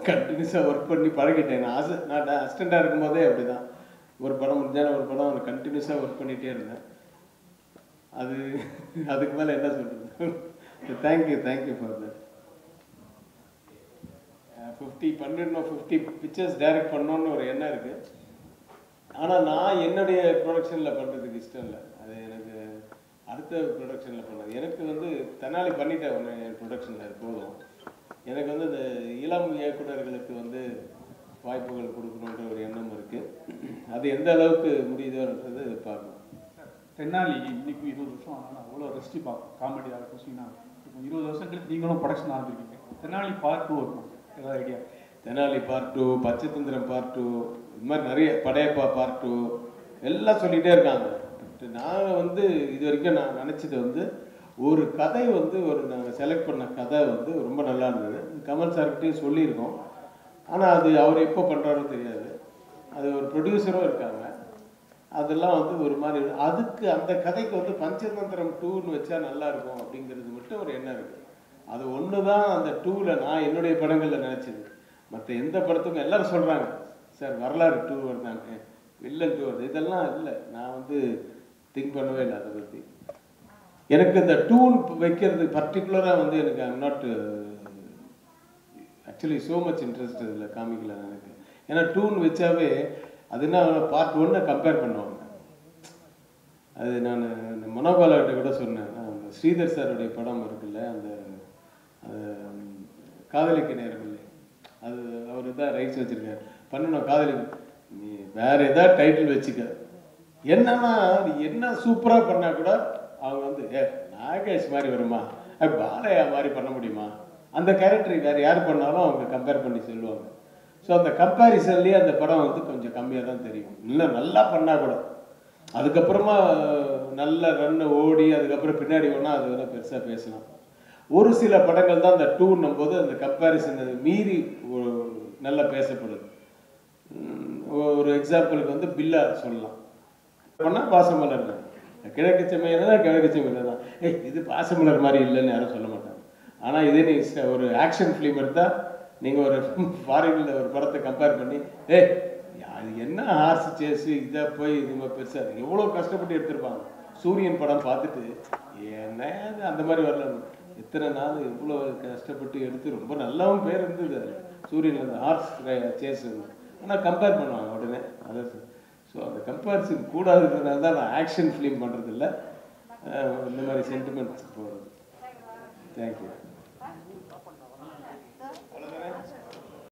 கண்டினியூஸாக ஒர்க் பண்ணி பழகிட்டேன். நான் அசிஸ்டண்ட்டாக இருக்கும்போதே அப்படி தான். ஒரு படம் முடிஞ்சாலும் ஒரு படம் கண்டினியூஸாக ஒர்க் பண்ணிகிட்டே இருந்தேன். அதுக்கு மேலே என்ன சொல்கிறது. Thank you for that. 50 pictures direct பண்ணணுன்னு ஒரு எண்ணம் இருக்குது. ஆனால் நான் என்னுடைய ப்ரொடக்ஷனில் பண்ணுறதுக்கு இஷ்டம் இல்லை. அது எனக்கு அடுத்த ப்ரொடக்ஷனில் பண்ணது. எனக்கு வந்து தெனாலி பண்ணிட்டேன் ஒன்று என் ப்ரொடக்ஷனில் போதும். எனக்கு வந்து இந்த இளம் இயக்குநர்களுக்கு வந்து வாய்ப்புகள் கொடுக்கணுன்ற ஒரு எண்ணம் இருக்குது. அது எந்த அளவுக்கு முடியுதோன்றது பார்க்கணும். தென்னாலி இன்னைக்கு 20 வருஷம் ஆனால் அவ்வளோ ரெஸ்டி பார்க்கும். காமெடி ஆகட்டும், சீனா இப்போ 20 வருஷம் கழிச்சு நீங்களும் ப்ரொடக்ஷன் ஆரம்பிச்சிருக்கீங்க. தென்னாலி பார்ட் 2 இருக்கும், ஏதாவது ஐடியா? தெனாலி பார்ட் 2, பச்சைத்தந்திரம் பார்ட் 2, இது மாதிரி நிறைய படையப்பா பார்ட் 2 எல்லாம் சொல்லிகிட்டே இருக்காங்க. நான் வந்து இது வரைக்கும் நான் நினச்சது வந்து ஒரு கதை வந்து நாங்கள் செலக்ட் பண்ண கதை வந்து ரொம்ப நல்லா இருந்தது. கமல் சார்கிட்டையும் சொல்லியிருக்கோம். ஆனால் அது அவர் எப்போ பண்ணுறாரோ தெரியாது. அது ஒரு ப்ரொடியூசரும் இருக்காங்க. அதெல்லாம் வந்து ஒரு மாதிரி அதுக்கு அந்த கதைக்கு வந்து பஞ்சதந்திரம் 2ன்னு வச்சா நல்லா இருக்கும் அப்படிங்கிறது மட்டும் ஒரு எண்ணம் இருக்குது. அது ஒன்று தான் அந்த 2ல் நான் என்னுடைய படங்களில் நினச்சது. மற்ற எந்த படத்துக்கும் எல்லோரும் சொல்கிறாங்க சார் வரலாறு 2 வருதாங்க, வில்லன் 2 வருது, இதெல்லாம் இல்லை. நான் வந்து திங்க் பண்ணவே இல்லை அதை பற்றி. எனக்கு இந்த 2 வைக்கிறது பர்டிகுலராக வந்து எனக்கு I'm not actually so much interest இதில் காமிக்கல எனக்கு. ஏன்னா 2ன்னு வச்சாவே அது என்ன பார்ட் 1 கம்பேர் பண்ணுவாங்க. அது நான் மனோபாலாகிட்ட கூட சொன்னேன். அந்த ஸ்ரீதர் சாருடைய படம் இருக்குல்ல, அந்த காதலிக்க நேரமில்லை, அது அவர் தான் ரைட்ஸ் வச்சுருக்காரு பண்ணணும். காதலி நீ வேறு ஏதாவது டைட்டில் வச்சுக்க, என்னன்னா நீ என்ன சூப்பராக பண்ணால் கூட அவங்க வந்து நாகேஷ் மாதிரி வருமா, பாலையா மாதிரி பண்ண முடியுமா, அந்த கேரக்டர் வேறு யார் பண்ணாலும் அவங்க கம்பேர் பண்ணி சொல்லுவாங்க. ஸோ அந்த கம்பேரிசன்லேயே அந்த படம் வந்து கொஞ்சம் கம்மியாக தான் தெரியும். இல்லை நல்லா பண்ணால் கூட அதுக்கப்புறமா நல்ல ரன்னு ஓடி அதுக்கப்புறம் பின்னாடி ஒன்றா அது வந்து பெருசாக பேசலாம். ஒரு சில படங்கள் தான் அந்த 2ன்னும் போது அந்த கம்பேரிசனை மீறி நல்லா பேசப்படுது. ஒரு எக்ஸாம்பிளுக்கு வந்து பில்லா சொல்லலாம். பண்ணால் பாசமலர் தான், கிழக்கு செம்மையில தான் கிழக்கு செம்மையில தான். இது பாசமலர் மாதிரி இல்லைன்னு யாரும் சொல்ல மாட்டாங்க. ஆனால் இதே நீ ஒரு ஆக்ஷன் ஃபிலிம் எடுத்தால் நீங்கள் ஒரு ஃபாரினில் ஒரு படத்தை கம்பேர் பண்ணி அது என்ன ஹார்ஸ் சேஸு இதை போய் இது மாதிரி பெருசாக எவ்வளோ கஷ்டப்பட்டு எடுத்திருப்பாங்க. சூரியன் படம் பார்த்துட்டு என்ன அந்த மாதிரி வரல, எத்தனை நாள் எவ்வளோ கஷ்டப்பட்டு எடுத்து ரொம்ப நல்லாவும் பேர் இருந்தது அது சூரியனில் இந்த ஹார்ஸ் சேஸ். ஆனால் கம்பேர் பண்ணுவாங்க உடனே அதை. ஸோ அந்த கம்பேரிசன் கூடாதுன்றதுனால தான் நான் ஆக்ஷன் ஃபிலிம் பண்ணுறதில்ல, இந்த மாதிரி சென்டிமெண்ட்ஸ் போகிறது. தேங்க்யூ. அவ்வளோதானே.